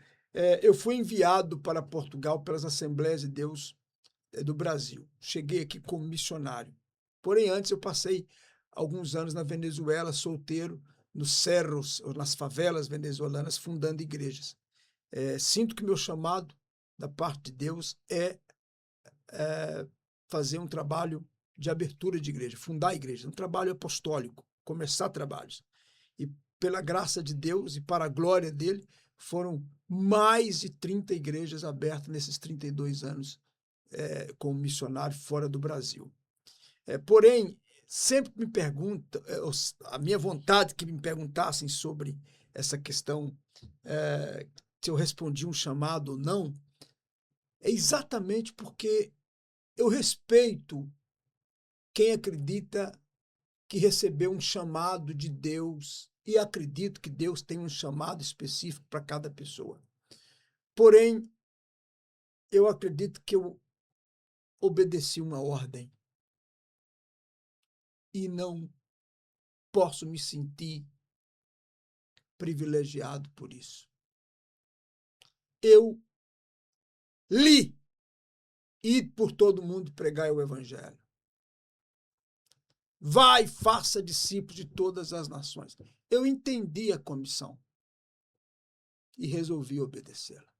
eu fui enviado para Portugal pelas Assembleias de Deus do Brasil. Cheguei aqui como missionário. Porém, antes eu passei alguns anos na Venezuela, solteiro, nos cerros, ou nas favelas venezuelanas, fundando igrejas. Sinto que meu chamado da parte de Deus é fazer um trabalho de abertura de igreja, fundar igrejas, um trabalho apostólico, começar trabalhos. E pela graça de Deus e para a glória dele, foram mais de 30 igrejas abertas nesses 32 anos como missionário fora do Brasil. Porém, sempre me perguntam, a minha vontade que me perguntassem sobre essa questão, se eu respondi um chamado ou não, é exatamente porque eu respeito quem acredita que recebeu um chamado de Deus e acredito que Deus tem um chamado específico para cada pessoa. Porém, eu acredito que eu obedeci uma ordem e não posso me sentir privilegiado por isso. Eu li ir por todo mundo pregar o evangelho. Vai, faça discípulos de todas as nações. Eu entendi a comissão e resolvi obedecê-la.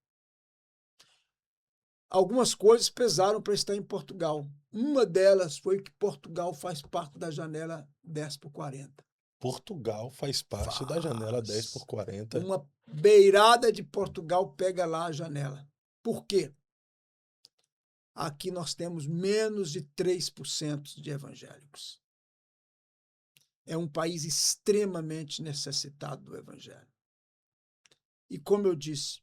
Algumas coisas pesaram para estar em Portugal. Uma delas foi que Portugal faz parte da janela 10/40. Portugal faz parte da janela 10/40. Uma beirada de Portugal pega lá a janela. Por quê? Aqui nós temos menos de 3% de evangélicos. É um país extremamente necessitado do evangelho. E como eu disse,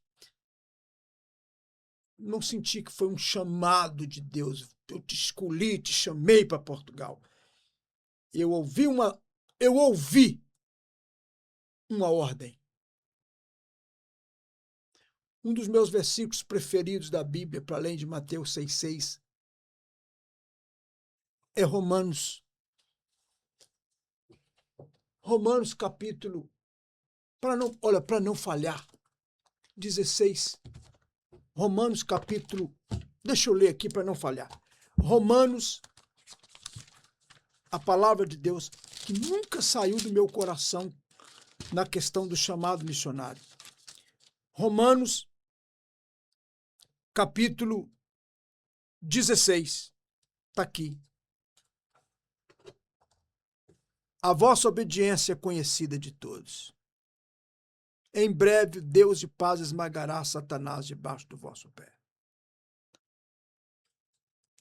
não senti que foi um chamado de Deus. Eu te escolhi, te chamei para Portugal. Eu ouvi uma ordem. Um dos meus versículos preferidos da Bíblia, para além de Mateus 6,6, é Romanos capítulo, para não falhar, 16. Romanos capítulo, deixa eu ler aqui para não falhar. Romanos, a palavra de Deus, que nunca saiu do meu coração na questão do chamado missionário. Romanos capítulo 16, está aqui. A vossa obediência é conhecida de todos. Em breve, Deus de paz esmagará Satanás debaixo do vosso pé.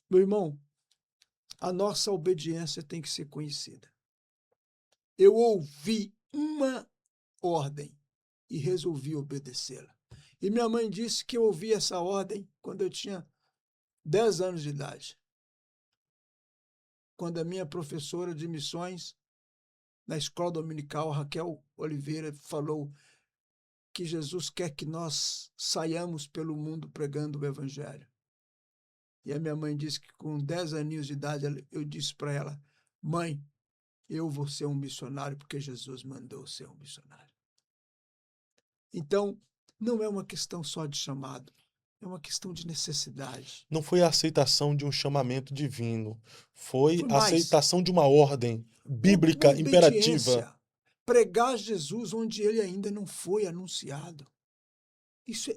Meu irmão, a nossa obediência tem que ser conhecida. Eu ouvi uma ordem e resolvi obedecê-la. E minha mãe disse que eu ouvi essa ordem quando eu tinha 10 anos de idade. Quando a minha professora de missões na escola dominical, Raquel Oliveira, falou que Jesus quer que nós saiamos pelo mundo pregando o evangelho. E a minha mãe disse que com 10 aninhos de idade, eu disse para ela, mãe, eu vou ser um missionário porque Jesus mandou ser um missionário. Então, não é uma questão só de chamado, é uma questão de necessidade. Não foi a aceitação de um chamamento divino, foi Foi a mais. aceitação de uma ordem bíblica Uma imperativa. obediência. Pregar Jesus onde ele ainda não foi anunciado. Isso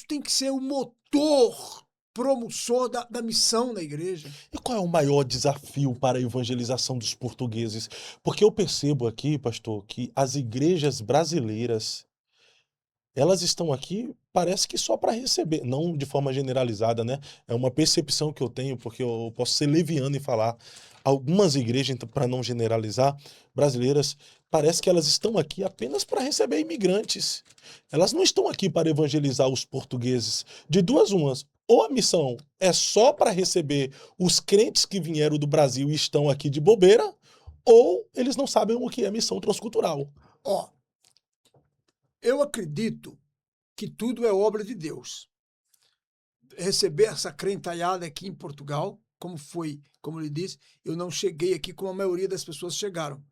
tem que ser o motor promissor da missão na igreja. E qual é o maior desafio para a evangelização dos portugueses? Porque eu percebo aqui, pastor, que as igrejas brasileiras, elas estão aqui, parece que só para receber, não de forma generalizada, né? É uma percepção que eu tenho, porque eu posso ser leviano e falar. Algumas igrejas, para não generalizar, brasileiras, parece que elas estão aqui apenas para receber imigrantes. Elas não estão aqui para evangelizar os portugueses. De duas umas, ou a missão é só para receber os crentes que vieram do Brasil e estão aqui de bobeira, ou eles não sabem o que é missão transcultural. Ó, eu acredito que tudo é obra de Deus. Receber essa crentalhada aqui em Portugal, como ele disse, eu não cheguei aqui como a maioria das pessoas chegaram,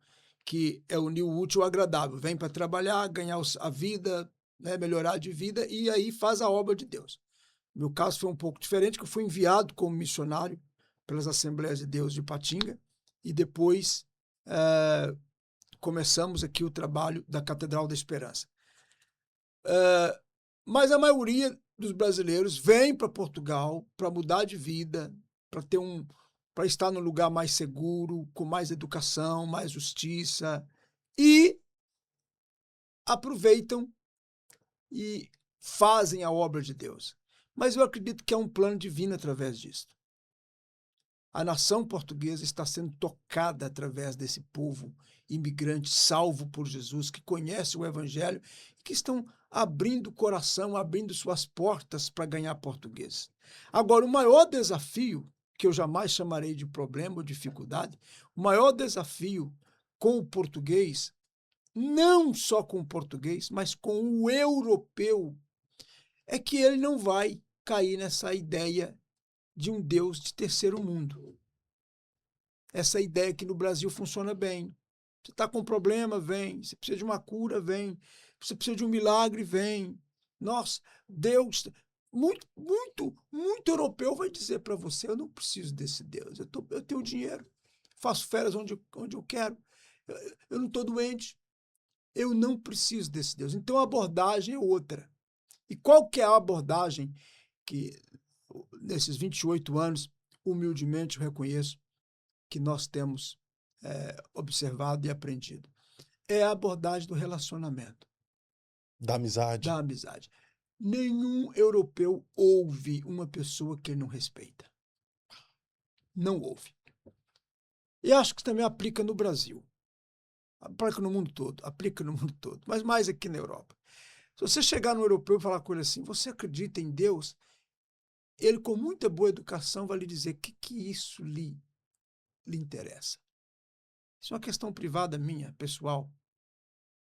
que é unir o útil ao agradável. Vem para trabalhar, ganhar a vida, né, melhorar de vida, e aí faz a obra de Deus. Meu caso foi um pouco diferente, que eu fui enviado como missionário pelas Assembleias de Deus de Ipatinga, e depois começamos aqui o trabalho da Catedral da Esperança. Mas a maioria dos brasileiros vem para Portugal para mudar de vida, para estar num lugar mais seguro, com mais educação, mais justiça, e aproveitam e fazem a obra de Deus. Mas eu acredito que há um plano divino através disso. A nação portuguesa está sendo tocada através desse povo imigrante salvo por Jesus, que conhece o evangelho e que estão abrindo o coração, abrindo suas portas para ganhar português. Agora, o maior desafio, que eu jamais chamarei de problema ou dificuldade, o maior desafio com o português, não só com o português, mas com o europeu, é que ele não vai cair nessa ideia de um Deus de terceiro mundo. Essa ideia que no Brasil funciona bem. Você está com um problema, vem. Você precisa de uma cura, vem. Você precisa de um milagre, vem. Nossa, Deus, muito europeu vai dizer para você, eu não preciso desse Deus. Eu tenho dinheiro, faço férias onde eu quero. Eu não estou doente. Eu não preciso desse Deus. Então a abordagem é outra. E qual que é a abordagem que, nesses 28 anos, humildemente eu reconheço que nós temos observado e aprendido? É a abordagem do relacionamento. Da amizade. Da amizade. Nenhum europeu ouve uma pessoa que ele não respeita. Não ouve. E acho que também aplica no Brasil. Aplica no mundo todo. Mas mais aqui na Europa. Se você chegar no europeu e falar com ele assim, você acredita em Deus? Ele, com muita boa educação, vai lhe dizer que isso lhe interessa. Isso é uma questão privada minha, pessoal.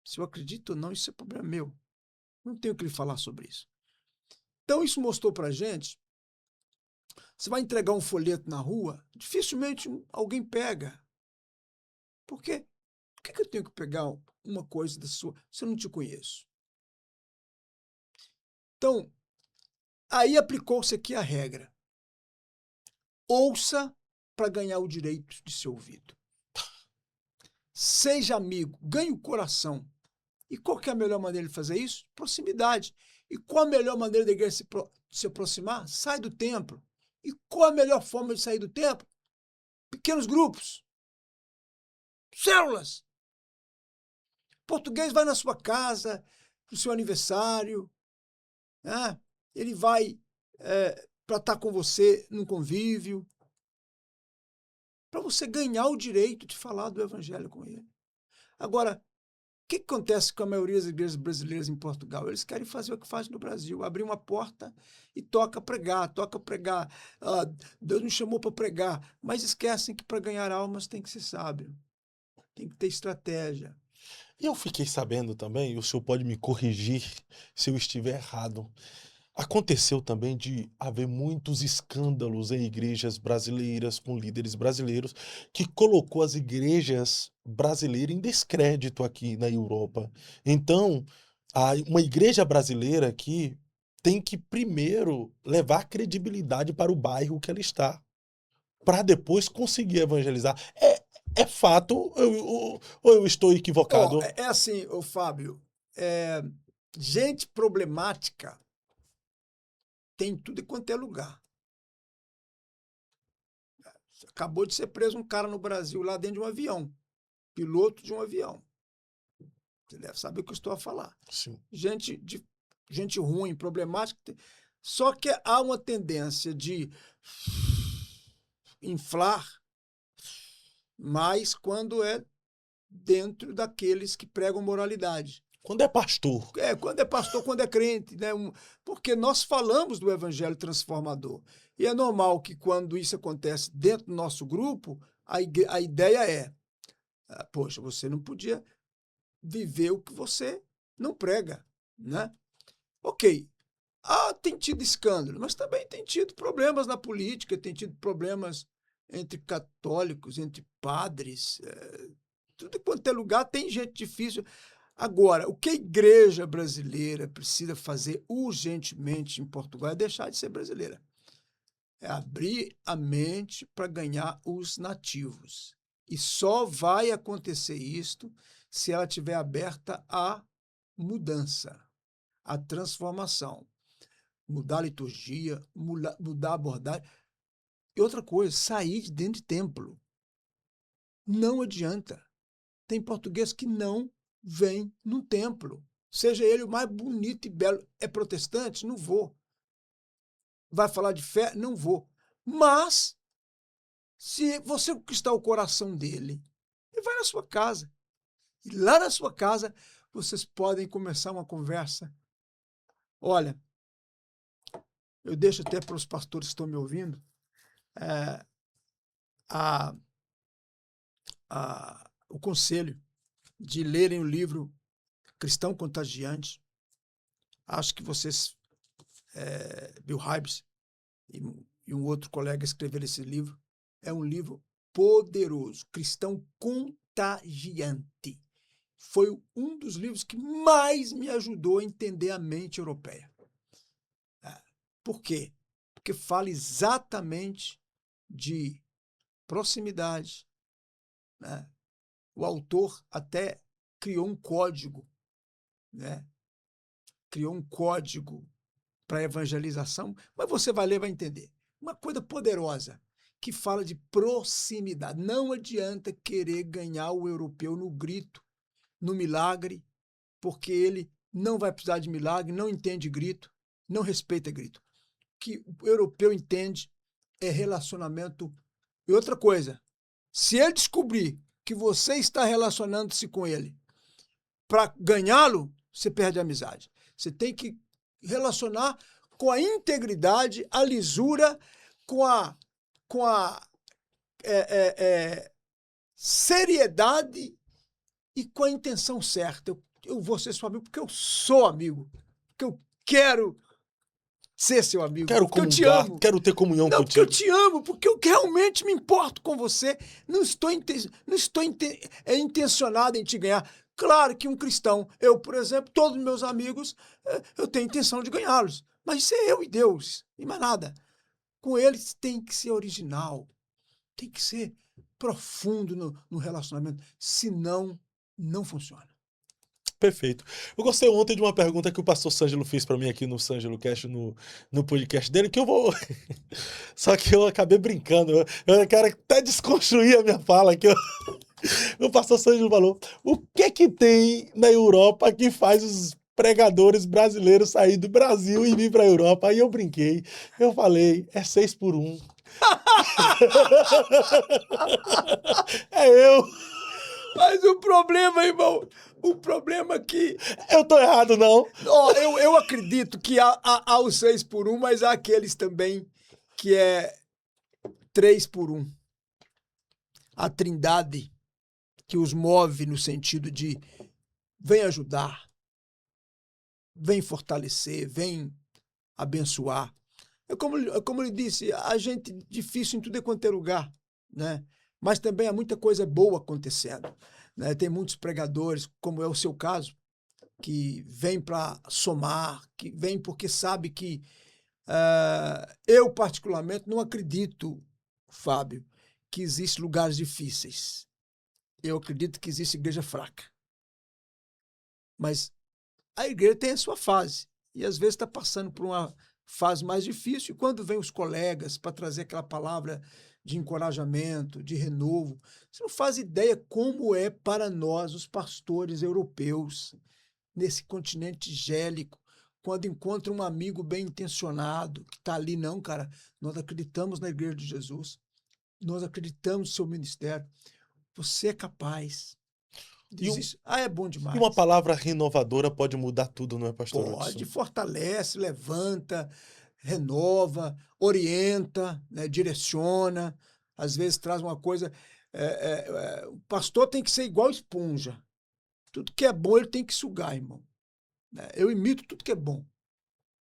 Se eu acredito ou não, isso é problema meu. Não tenho o que lhe falar sobre isso. Então, isso mostrou para a gente, você vai entregar um folheto na rua, dificilmente alguém pega. Por quê? Por que eu tenho que pegar uma coisa da sua se eu não te conheço? Então, aí aplicou-se aqui a regra. Ouça para ganhar o direito de ser ouvido. Seja amigo, ganhe o coração. E qual que é a melhor maneira de fazer isso? Proximidade. E qual a melhor maneira da igreja se aproximar? Sai do templo. E qual a melhor forma de sair do templo? Pequenos grupos. Células. Português vai na sua casa, no seu aniversário, né? Ele vai para estar com você num convívio, para você ganhar o direito de falar do evangelho com ele. Agora, o que acontece com a maioria das igrejas brasileiras em Portugal? Eles querem fazer o que fazem no Brasil, abrir uma porta e toca pregar. Deus nos chamou para pregar, mas esquecem que para ganhar almas tem que ser sábio, tem que ter estratégia. E eu fiquei sabendo também, e o senhor pode me corrigir se eu estiver errado. Aconteceu também de haver muitos escândalos em igrejas brasileiras, com líderes brasileiros, que colocou as igrejas brasileiras em descrédito aqui na Europa. Então, uma igreja brasileira aqui tem que primeiro levar credibilidade para o bairro que ela está, para depois conseguir evangelizar. É fato ou eu estou equivocado? É assim, Fábio, gente problemática tem tudo quanto é lugar. Acabou de ser preso um cara no Brasil lá dentro de um avião, piloto de um avião. Você deve saber o que eu estou a falar. Sim. Gente ruim, problemática. Só que há uma tendência de inflar mais quando é dentro daqueles que pregam moralidade. Quando é pastor. Quando é pastor, quando é crente, né? Porque nós falamos do evangelho transformador. E é normal que quando isso acontece dentro do nosso grupo, a ideia é, poxa, você não podia viver o que você não prega, né? Ok. Tem tido escândalo, mas também tem tido problemas na política, tem tido problemas entre católicos, entre padres, tudo quanto é lugar tem gente difícil. Agora, o que a igreja brasileira precisa fazer urgentemente em Portugal é deixar de ser brasileira. É abrir a mente para ganhar os nativos. E só vai acontecer isto se ela estiver aberta à mudança, à transformação. Mudar a liturgia, mudar a abordagem. E outra coisa, sair de dentro de templo. Não adianta. Tem português que não vem no templo. Seja ele o mais bonito e belo. É protestante? Não vou. Vai falar de fé? Não vou. Mas, se você conquistar o coração dele, ele vai na sua casa. E lá na sua casa, vocês podem começar uma conversa. Olha, eu deixo até para os pastores que estão me ouvindo, o conselho de lerem o livro Cristão Contagiante. Acho que vocês, Bill Hybels e um outro colega escreveram esse livro. É um livro poderoso, Cristão Contagiante. Foi um dos livros que mais me ajudou a entender a mente europeia. Por quê? Porque fala exatamente de proximidade, né? O autor até criou um código, né? Criou um código para evangelização, mas você vai ler e vai entender. Uma coisa poderosa que fala de proximidade. Não adianta querer ganhar o europeu no grito, no milagre, porque ele não vai precisar de milagre, não entende grito, não respeita grito. O que o europeu entende é relacionamento. E outra coisa, se ele descobrir que você está relacionando-se com ele para ganhá-lo, você perde a amizade. Você tem que relacionar com a integridade, a lisura, com a seriedade e com a intenção certa. Eu vou ser seu amigo porque eu sou amigo. porque eu quero ser seu amigo, Quero porque eu te comungar, amo. quero ter comunhão Não, porque eu contigo. te amo, porque eu realmente me importo com você. Não estou intencionado em te ganhar. Claro que um cristão, eu, por exemplo, todos os meus amigos, eu tenho intenção de ganhá-los. Mas isso é eu e Deus, e mais nada. Com eles tem que ser original, tem que ser profundo no relacionamento, senão não funciona. Perfeito. Eu gostei ontem de uma pergunta que o pastor Sângelo fez para mim aqui no Sângelo Cast, no podcast dele, que eu vou... Só que eu acabei brincando. Eu quero até desconstruir a minha fala aqui. O pastor Sângelo falou, o que tem na Europa que faz os pregadores brasileiros sair do Brasil e vir para a Europa? Aí eu brinquei. Eu falei, é 6x1. É eu. Mas o problema, irmão, o problema é que... Eu tô errado, não. Ó, eu acredito que há o 6x1, mas há aqueles também que é 3x1. A trindade que os move no sentido de vem ajudar, vem fortalecer, vem abençoar. É como ele disse, a gente difícil em tudo quanto é lugar, né? Mas também há muita coisa boa acontecendo, né? Tem muitos pregadores, como é o seu caso, que vem para somar, que vem porque sabe que eu, particularmente, não acredito, Fábio, que existem lugares difíceis. Eu acredito que existe igreja fraca. Mas a igreja tem a sua fase. E às vezes está passando por uma fase mais difícil. E quando vem os colegas para trazer aquela palavra de encorajamento, de renovo, você não faz ideia como é para nós, os pastores europeus, nesse continente gélico, quando encontra um amigo bem intencionado, que está ali, não, cara, nós acreditamos na Igreja de Jesus, nós acreditamos no seu ministério, você é capaz. É bom demais. E uma palavra renovadora pode mudar tudo, não é, pastor? Pode, fortalece, levanta, renova, orienta, né, direciona, às vezes traz uma coisa... o pastor tem que ser igual esponja. Tudo que é bom ele tem que sugar, irmão. Eu imito tudo que é bom.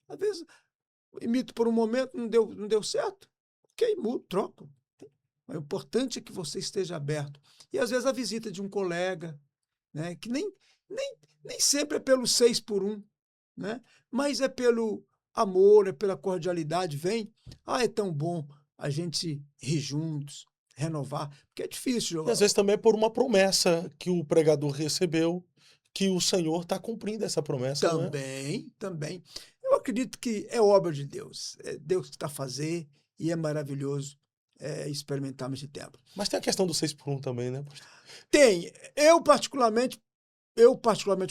Às vezes, imito por um momento, não deu certo. Ok, mudo, troco. O importante é que você esteja aberto. E às vezes a visita de um colega, né, que nem sempre é pelo 6x1, né, mas é pelo amor, é pela cordialidade. Vem, é tão bom a gente rir juntos, renovar, porque é difícil. E às vezes também é por uma promessa que o pregador recebeu, que o Senhor está cumprindo essa promessa, Também. Eu acredito que é obra de Deus. É Deus que está a fazer e é maravilhoso experimentar esse tempo. Mas tem a questão do 6x1 também, né, pastor? Tem. Eu particularmente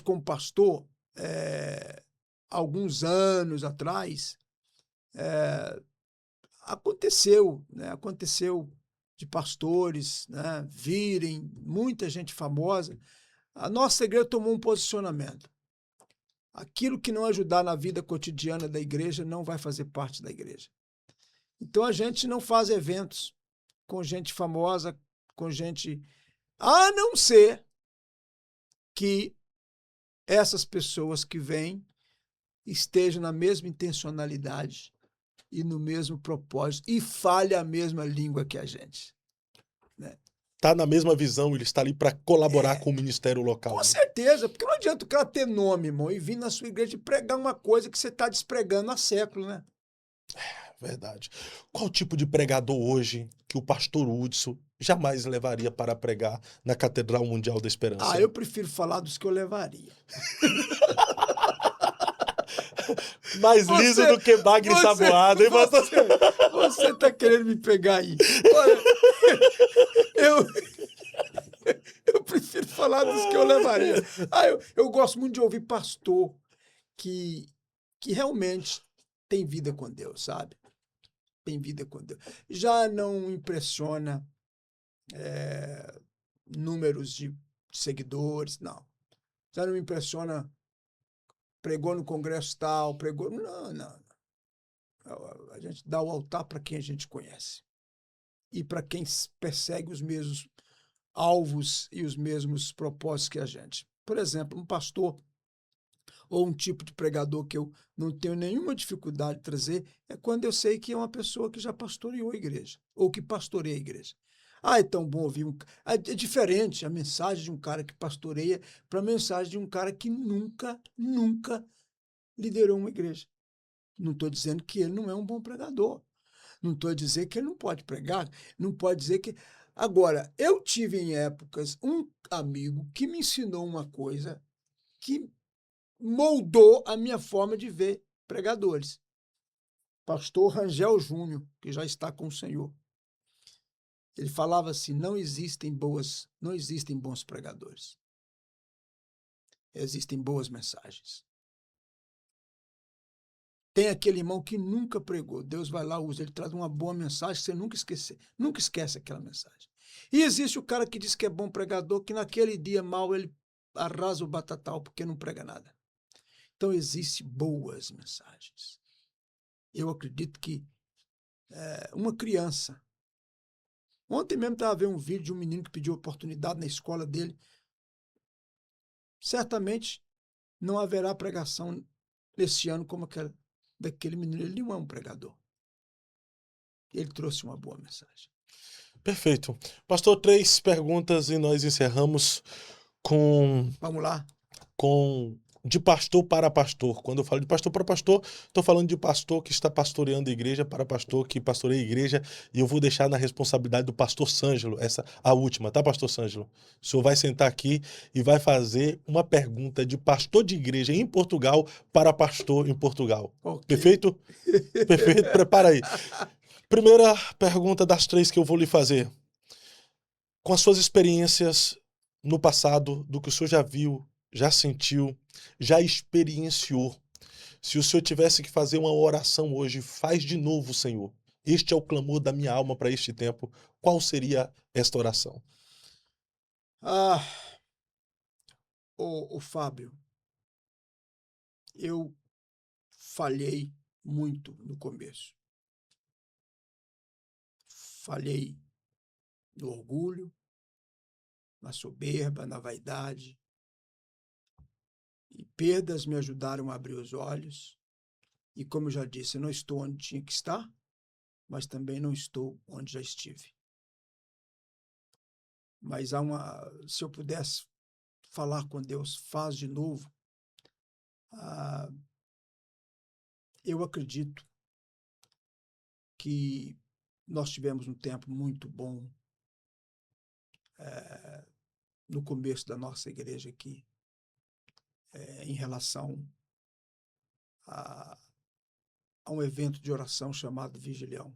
como pastor, alguns anos atrás, aconteceu de pastores, né, virem, muita gente famosa. A nossa igreja tomou um posicionamento. Aquilo que não ajudar na vida cotidiana da igreja não vai fazer parte da igreja. Então a gente não faz eventos com gente famosa, com gente... A não ser que essas pessoas que vêm estejam na mesma intencionalidade e no mesmo propósito e falem a mesma língua que a gente. Né? Está na mesma visão, ele está ali para colaborar com o ministério local. Com certeza, porque não adianta o cara ter nome, irmão, e vir na sua igreja e pregar uma coisa que você está despregando há séculos, né? Verdade. Qual tipo de pregador hoje que o pastor Hudson jamais levaria para pregar na Catedral Mundial da Esperança? Eu prefiro falar dos que eu levaria. Mais liso do que bagre saboado, hein, pastor? Você tá querendo me pegar aí. Olha, eu prefiro falar dos que eu levaria. Eu gosto muito de ouvir pastor que realmente tem vida com Deus, sabe? Tem vida com Deus. Já não impressiona números de seguidores, não. Já não me impressiona pregou no congresso tal, pregou... Não. A gente dá o altar para quem a gente conhece. E para quem persegue os mesmos alvos e os mesmos propósitos que a gente. Por exemplo, um pastor ou um tipo de pregador que eu não tenho nenhuma dificuldade de trazer, é quando eu sei que é uma pessoa que já pastoreou a igreja, ou que pastoreia a igreja. É tão bom ouvir é diferente a mensagem de um cara que pastoreia para a mensagem de um cara que nunca liderou uma igreja. Não estou dizendo que ele não é um bom pregador. Não estou dizendo que ele não pode pregar, não pode dizer que... Agora, eu tive em épocas um amigo que me ensinou uma coisa que moldou a minha forma de ver pregadores. Pastor Rangel Júnior, que já está com o Senhor. Ele falava assim, não existem bons pregadores. Existem boas mensagens. Tem aquele irmão que nunca pregou. Deus vai lá, usa, ele traz uma boa mensagem, você nunca esquece aquela mensagem. E existe o cara que diz que é bom pregador, que naquele dia mal ele arrasa o batatal porque não prega nada. Então, existem boas mensagens. Eu acredito que uma criança... Ontem mesmo estava vendo um vídeo de um menino que pediu oportunidade na escola dele. Certamente não haverá pregação nesse ano como aquela daquele menino. Ele não é um pregador. Ele trouxe uma boa mensagem. Perfeito. Pastor, 3 perguntas e nós encerramos com... Vamos lá. De pastor para pastor. Quando eu falo de pastor para pastor, estou falando de pastor que está pastoreando a igreja para pastor que pastoreia a igreja, e eu vou deixar na responsabilidade do pastor Sângelo, essa a última, tá, pastor Sângelo? O senhor vai sentar aqui e vai fazer uma pergunta de pastor de igreja em Portugal para pastor em Portugal. Okay. Perfeito? Perfeito, prepara aí. Primeira pergunta das 3 que eu vou lhe fazer. Com as suas experiências no passado, do que o senhor já viu, já sentiu, já experienciou. Se o senhor tivesse que fazer uma oração hoje, faz de novo, Senhor. Este é o clamor da minha alma para este tempo. Qual seria esta oração? O Fábio, eu falhei muito no começo. Falhei no orgulho, na soberba, na vaidade. E perdas me ajudaram a abrir os olhos. E como eu já disse, eu não estou onde tinha que estar, mas também não estou onde já estive. Mas se eu pudesse falar com Deus, faz de novo, eu acredito que nós tivemos um tempo muito bom no começo da nossa igreja aqui, em relação a um evento de oração chamado Vigilião.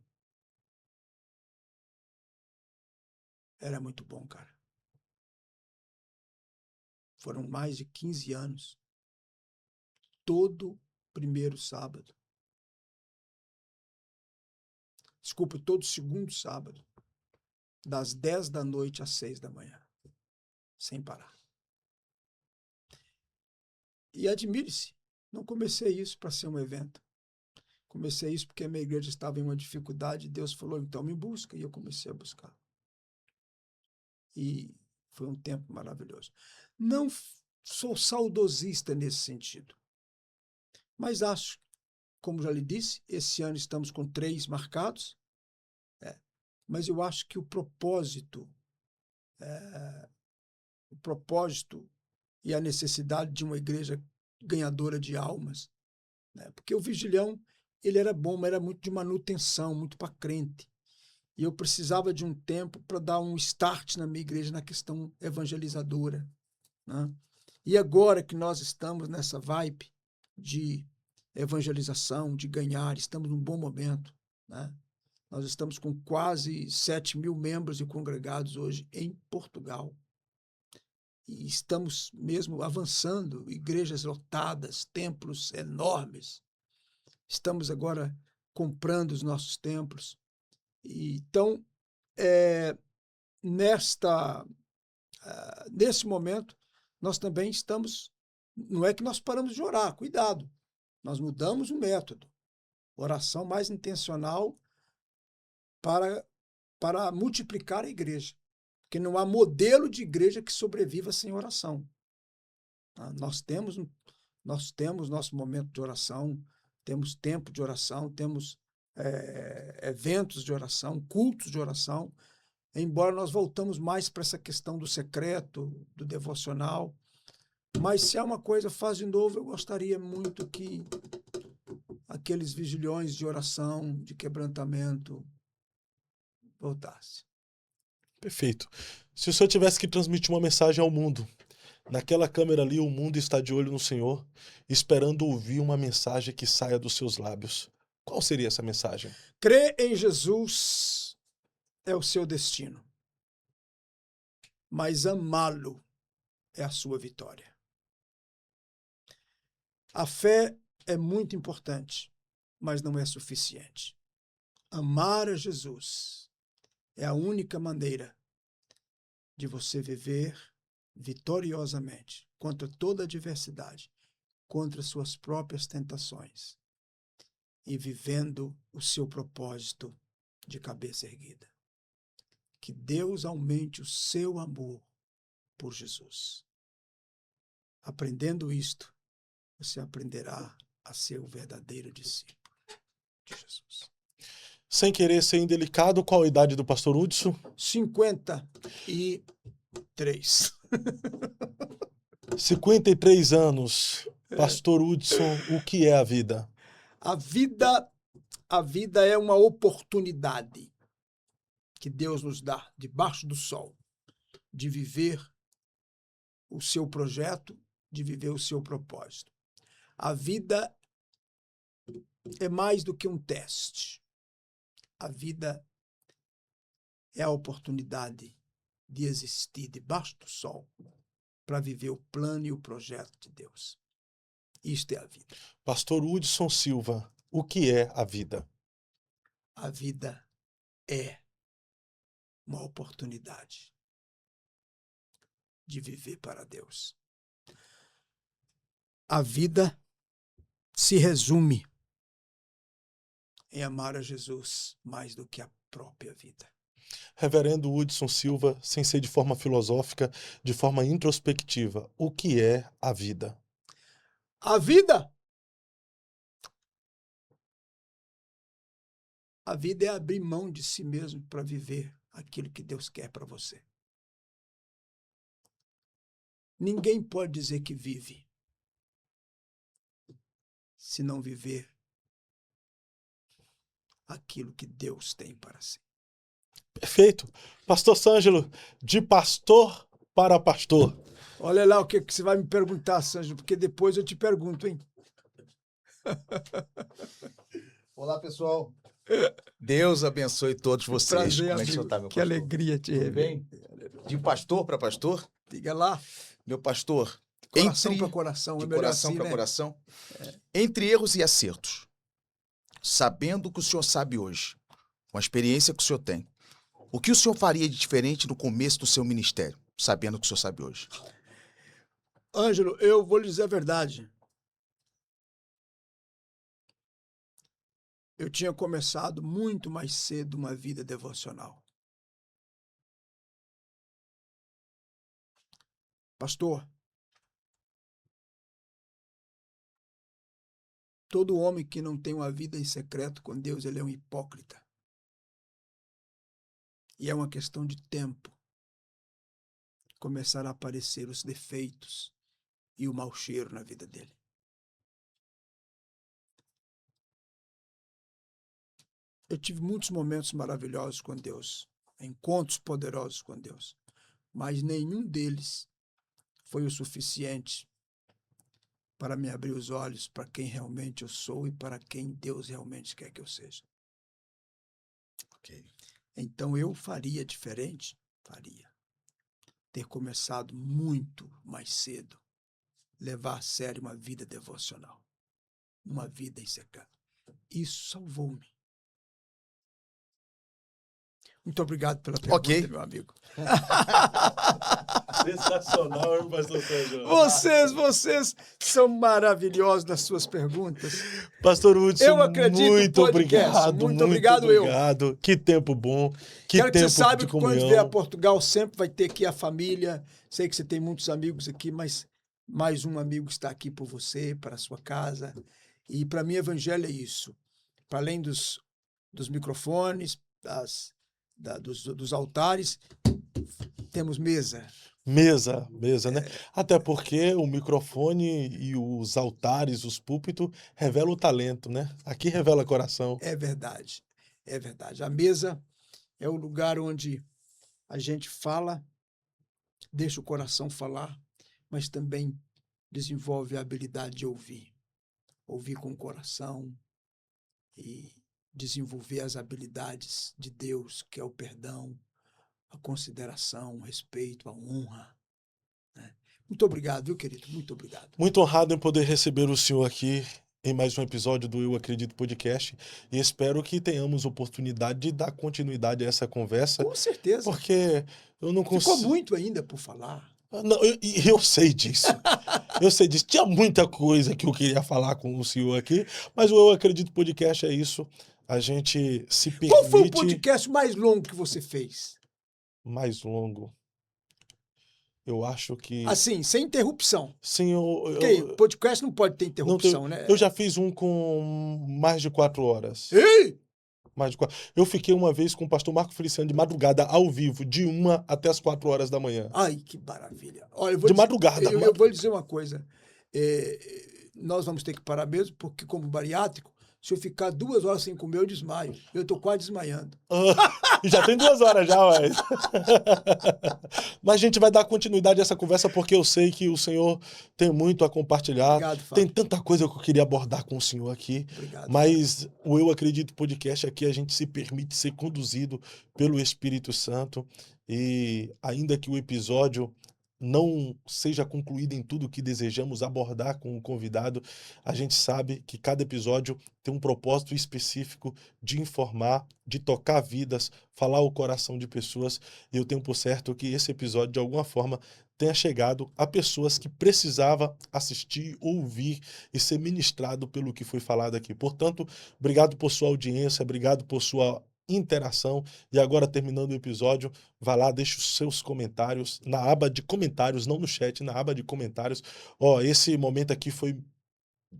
Era muito bom, cara. Foram mais de 15 anos. Todo primeiro sábado. Desculpa, todo segundo sábado. Das 10 da noite às 6 da manhã. Sem parar. E admire-se, não comecei isso para ser um evento. Comecei isso porque a minha igreja estava em uma dificuldade e Deus falou, então me busca. E eu comecei a buscar. E foi um tempo maravilhoso. Não sou saudosista nesse sentido. Mas acho, como já lhe disse, esse ano estamos com 3 marcados. Mas eu acho que o propósito e a necessidade de uma igreja ganhadora de almas, né? Porque o Vigilião, ele era bom, mas era muito de manutenção, muito para crente. E eu precisava de um tempo para dar um start na minha igreja na questão evangelizadora, né? E agora que nós estamos nessa vibe de evangelização, de ganhar, estamos num bom momento, né? Nós estamos com quase 7.000 membros e congregados hoje em Portugal. E estamos mesmo avançando, igrejas lotadas, templos enormes. Estamos agora comprando os nossos templos. Então, nesse momento, nós também estamos... Não é que nós paramos de orar, cuidado. Nós mudamos o método. Oração mais intencional para multiplicar a igreja. Porque não há modelo de igreja que sobreviva sem oração. Nós temos Nós temos nosso momento de oração, temos tempo de oração, temos eventos de oração, cultos de oração, embora nós voltamos mais para essa questão do secreto, do devocional. Mas se há uma coisa, faz de novo, eu gostaria muito que aqueles vigilhões de oração, de quebrantamento, voltasse. Perfeito. Se o senhor tivesse que transmitir uma mensagem ao mundo, naquela câmera ali, o mundo está de olho no Senhor, esperando ouvir uma mensagem que saia dos seus lábios. Qual seria essa mensagem? Crer em Jesus é o seu destino, mas amá-lo é a sua vitória. A fé é muito importante, mas não é suficiente. Amar a Jesus é a única maneira de você viver vitoriosamente contra toda adversidade, contra suas próprias tentações e vivendo o seu propósito de cabeça erguida. Que Deus aumente o seu amor por Jesus. Aprendendo isto, você aprenderá a ser o verdadeiro discípulo de Jesus. Sem querer ser indelicado, qual a idade do pastor Hudson? 53. 53 anos. Pastor Hudson, o que é a vida? A vida é uma oportunidade que Deus nos dá debaixo do sol de viver o seu projeto, de viver o seu propósito. A vida é mais do que um teste. A vida é a oportunidade de existir debaixo do sol para viver o plano e o projeto de Deus. Isto é a vida. Pastor Hudson Silva, o que é a vida? A vida é uma oportunidade de viver para Deus. A vida se resume em amar a Jesus mais do que a própria vida. Reverendo Hudson Silva, sem ser de forma filosófica, de forma introspectiva, o que é a vida? A vida é abrir mão de si mesmo para viver aquilo que Deus quer para você. Ninguém pode dizer que vive se não viver aquilo que Deus tem para si. Perfeito. Pastor Sângelo, de pastor para pastor. Olha lá o que você vai me perguntar, Sângelo, porque depois eu te pergunto, hein? Olá, pessoal. Deus abençoe todos vocês. Prazer, como é que o senhor amigo. tá, meu Que pastor? alegria te Tudo rever. bem? De pastor para pastor? Diga lá. Meu pastor, Coração para coração. de É melhor coração assim, para né? coração, entre erros e acertos, sabendo o que o senhor sabe hoje, com a experiência que o senhor tem, o que o senhor faria de diferente no começo do seu ministério, sabendo o que o senhor sabe hoje? Ângelo, eu vou lhe dizer a verdade. Eu tinha começado muito mais cedo uma vida devocional. Pastor, todo homem que não tem uma vida em secreto com Deus, ele é um hipócrita. E é uma questão de tempo começar a aparecer os defeitos e o mau cheiro na vida dele. Eu tive muitos momentos maravilhosos com Deus, encontros poderosos com Deus, mas nenhum deles foi o suficiente para me abrir os olhos para quem realmente eu sou e para quem Deus realmente quer que eu seja. Ok. Então eu faria diferente? Faria. Ter começado muito mais cedo, levar a sério uma vida devocional, uma vida em secreto. Isso salvou-me. Muito obrigado pela pergunta, Ok. meu amigo. Sensacional, hein, pastor Sângelo? Vocês são maravilhosos nas suas perguntas. Pastor Hudson, Eu acredito no muito podcast. obrigado. Muito obrigado, eu. obrigado. Que tempo bom. Que Quero que tempo você saiba de que quando comunhão. vier a Portugal sempre vai ter aqui a família. Sei que você tem muitos amigos aqui, mas mais um amigo está aqui por você, para a sua casa. E para mim, evangelho é isso. Para além dos microfones, dos altares, temos mesa. Mesa, né? Até porque o microfone e os altares, os púlpitos, revelam o talento, né? Aqui revela coração. É verdade, é verdade. A mesa é o lugar onde a gente fala, deixa o coração falar, mas também desenvolve a habilidade de ouvir. Ouvir com o coração e desenvolver as habilidades de Deus, que é o perdão, a consideração, o respeito, a honra. Né? Muito obrigado, viu, querido? Muito obrigado. Muito honrado em poder receber o senhor aqui em mais um episódio do Eu Acredito Podcast e espero que tenhamos oportunidade de dar continuidade a essa conversa, Com certeza. porque eu não consigo... Ficou muito ainda por falar. Não, eu sei disso. Eu sei disso. Tinha muita coisa que eu queria falar com o senhor aqui, mas o Eu Acredito Podcast é isso. A gente se permite... Qual foi o podcast mais longo que você fez? Mais longo. Eu acho que... Assim, sem interrupção. Sim, Porque podcast não pode ter interrupção, né? Eu já fiz um com mais de 4 horas. Ei! Mais de 4. Eu fiquei uma vez com o pastor Marco Feliciano de madrugada, ao vivo, de 1 até as 4 horas da manhã. Ai, que maravilha. Olha, De madrugada. Eu vou lhe dizer uma coisa. Nós vamos ter que parar mesmo, porque como bariátrico, se eu ficar 2 horas sem comer, eu desmaio. Eu tô quase desmaiando. Já tem 2 horas já, mas... Mas a gente vai dar continuidade a essa conversa porque eu sei que o senhor tem muito a compartilhar. Obrigado, Fábio. Tem tanta coisa que eu queria abordar com o senhor aqui. Obrigado. Mas o Eu Acredito Podcast aqui a gente se permite ser conduzido pelo Espírito Santo. E ainda que o episódio não seja concluído em tudo que desejamos abordar com o convidado, a gente sabe que cada episódio tem um propósito específico de informar, de tocar vidas, falar o coração de pessoas, e eu tenho por certo que esse episódio, de alguma forma, tenha chegado a pessoas que precisavam assistir, ouvir e ser ministrado pelo que foi falado aqui. Portanto, obrigado por sua audiência, obrigado por sua interação. E agora, terminando o episódio, vá lá, deixe os seus comentários na aba de comentários, não no chat, na aba de comentários. Esse momento aqui foi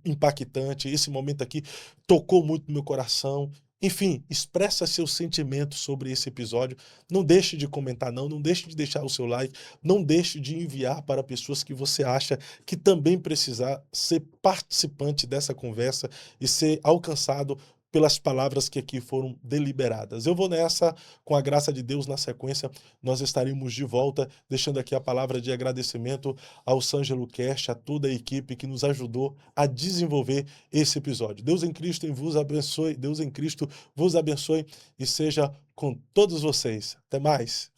impactante, esse momento aqui tocou muito no meu coração. Enfim, expressa seus sentimentos sobre esse episódio. Não deixe de comentar, não deixe de deixar o seu like, não deixe de enviar para pessoas que você acha que também precisar ser participante dessa conversa e ser alcançado pelas palavras que aqui foram deliberadas. Eu vou nessa, com a graça de Deus, na sequência, nós estaremos de volta, deixando aqui a palavra de agradecimento ao Sângelo Cast, a toda a equipe que nos ajudou a desenvolver esse episódio. Deus em Cristo vos abençoe, Deus em Cristo vos abençoe e seja com todos vocês. Até mais!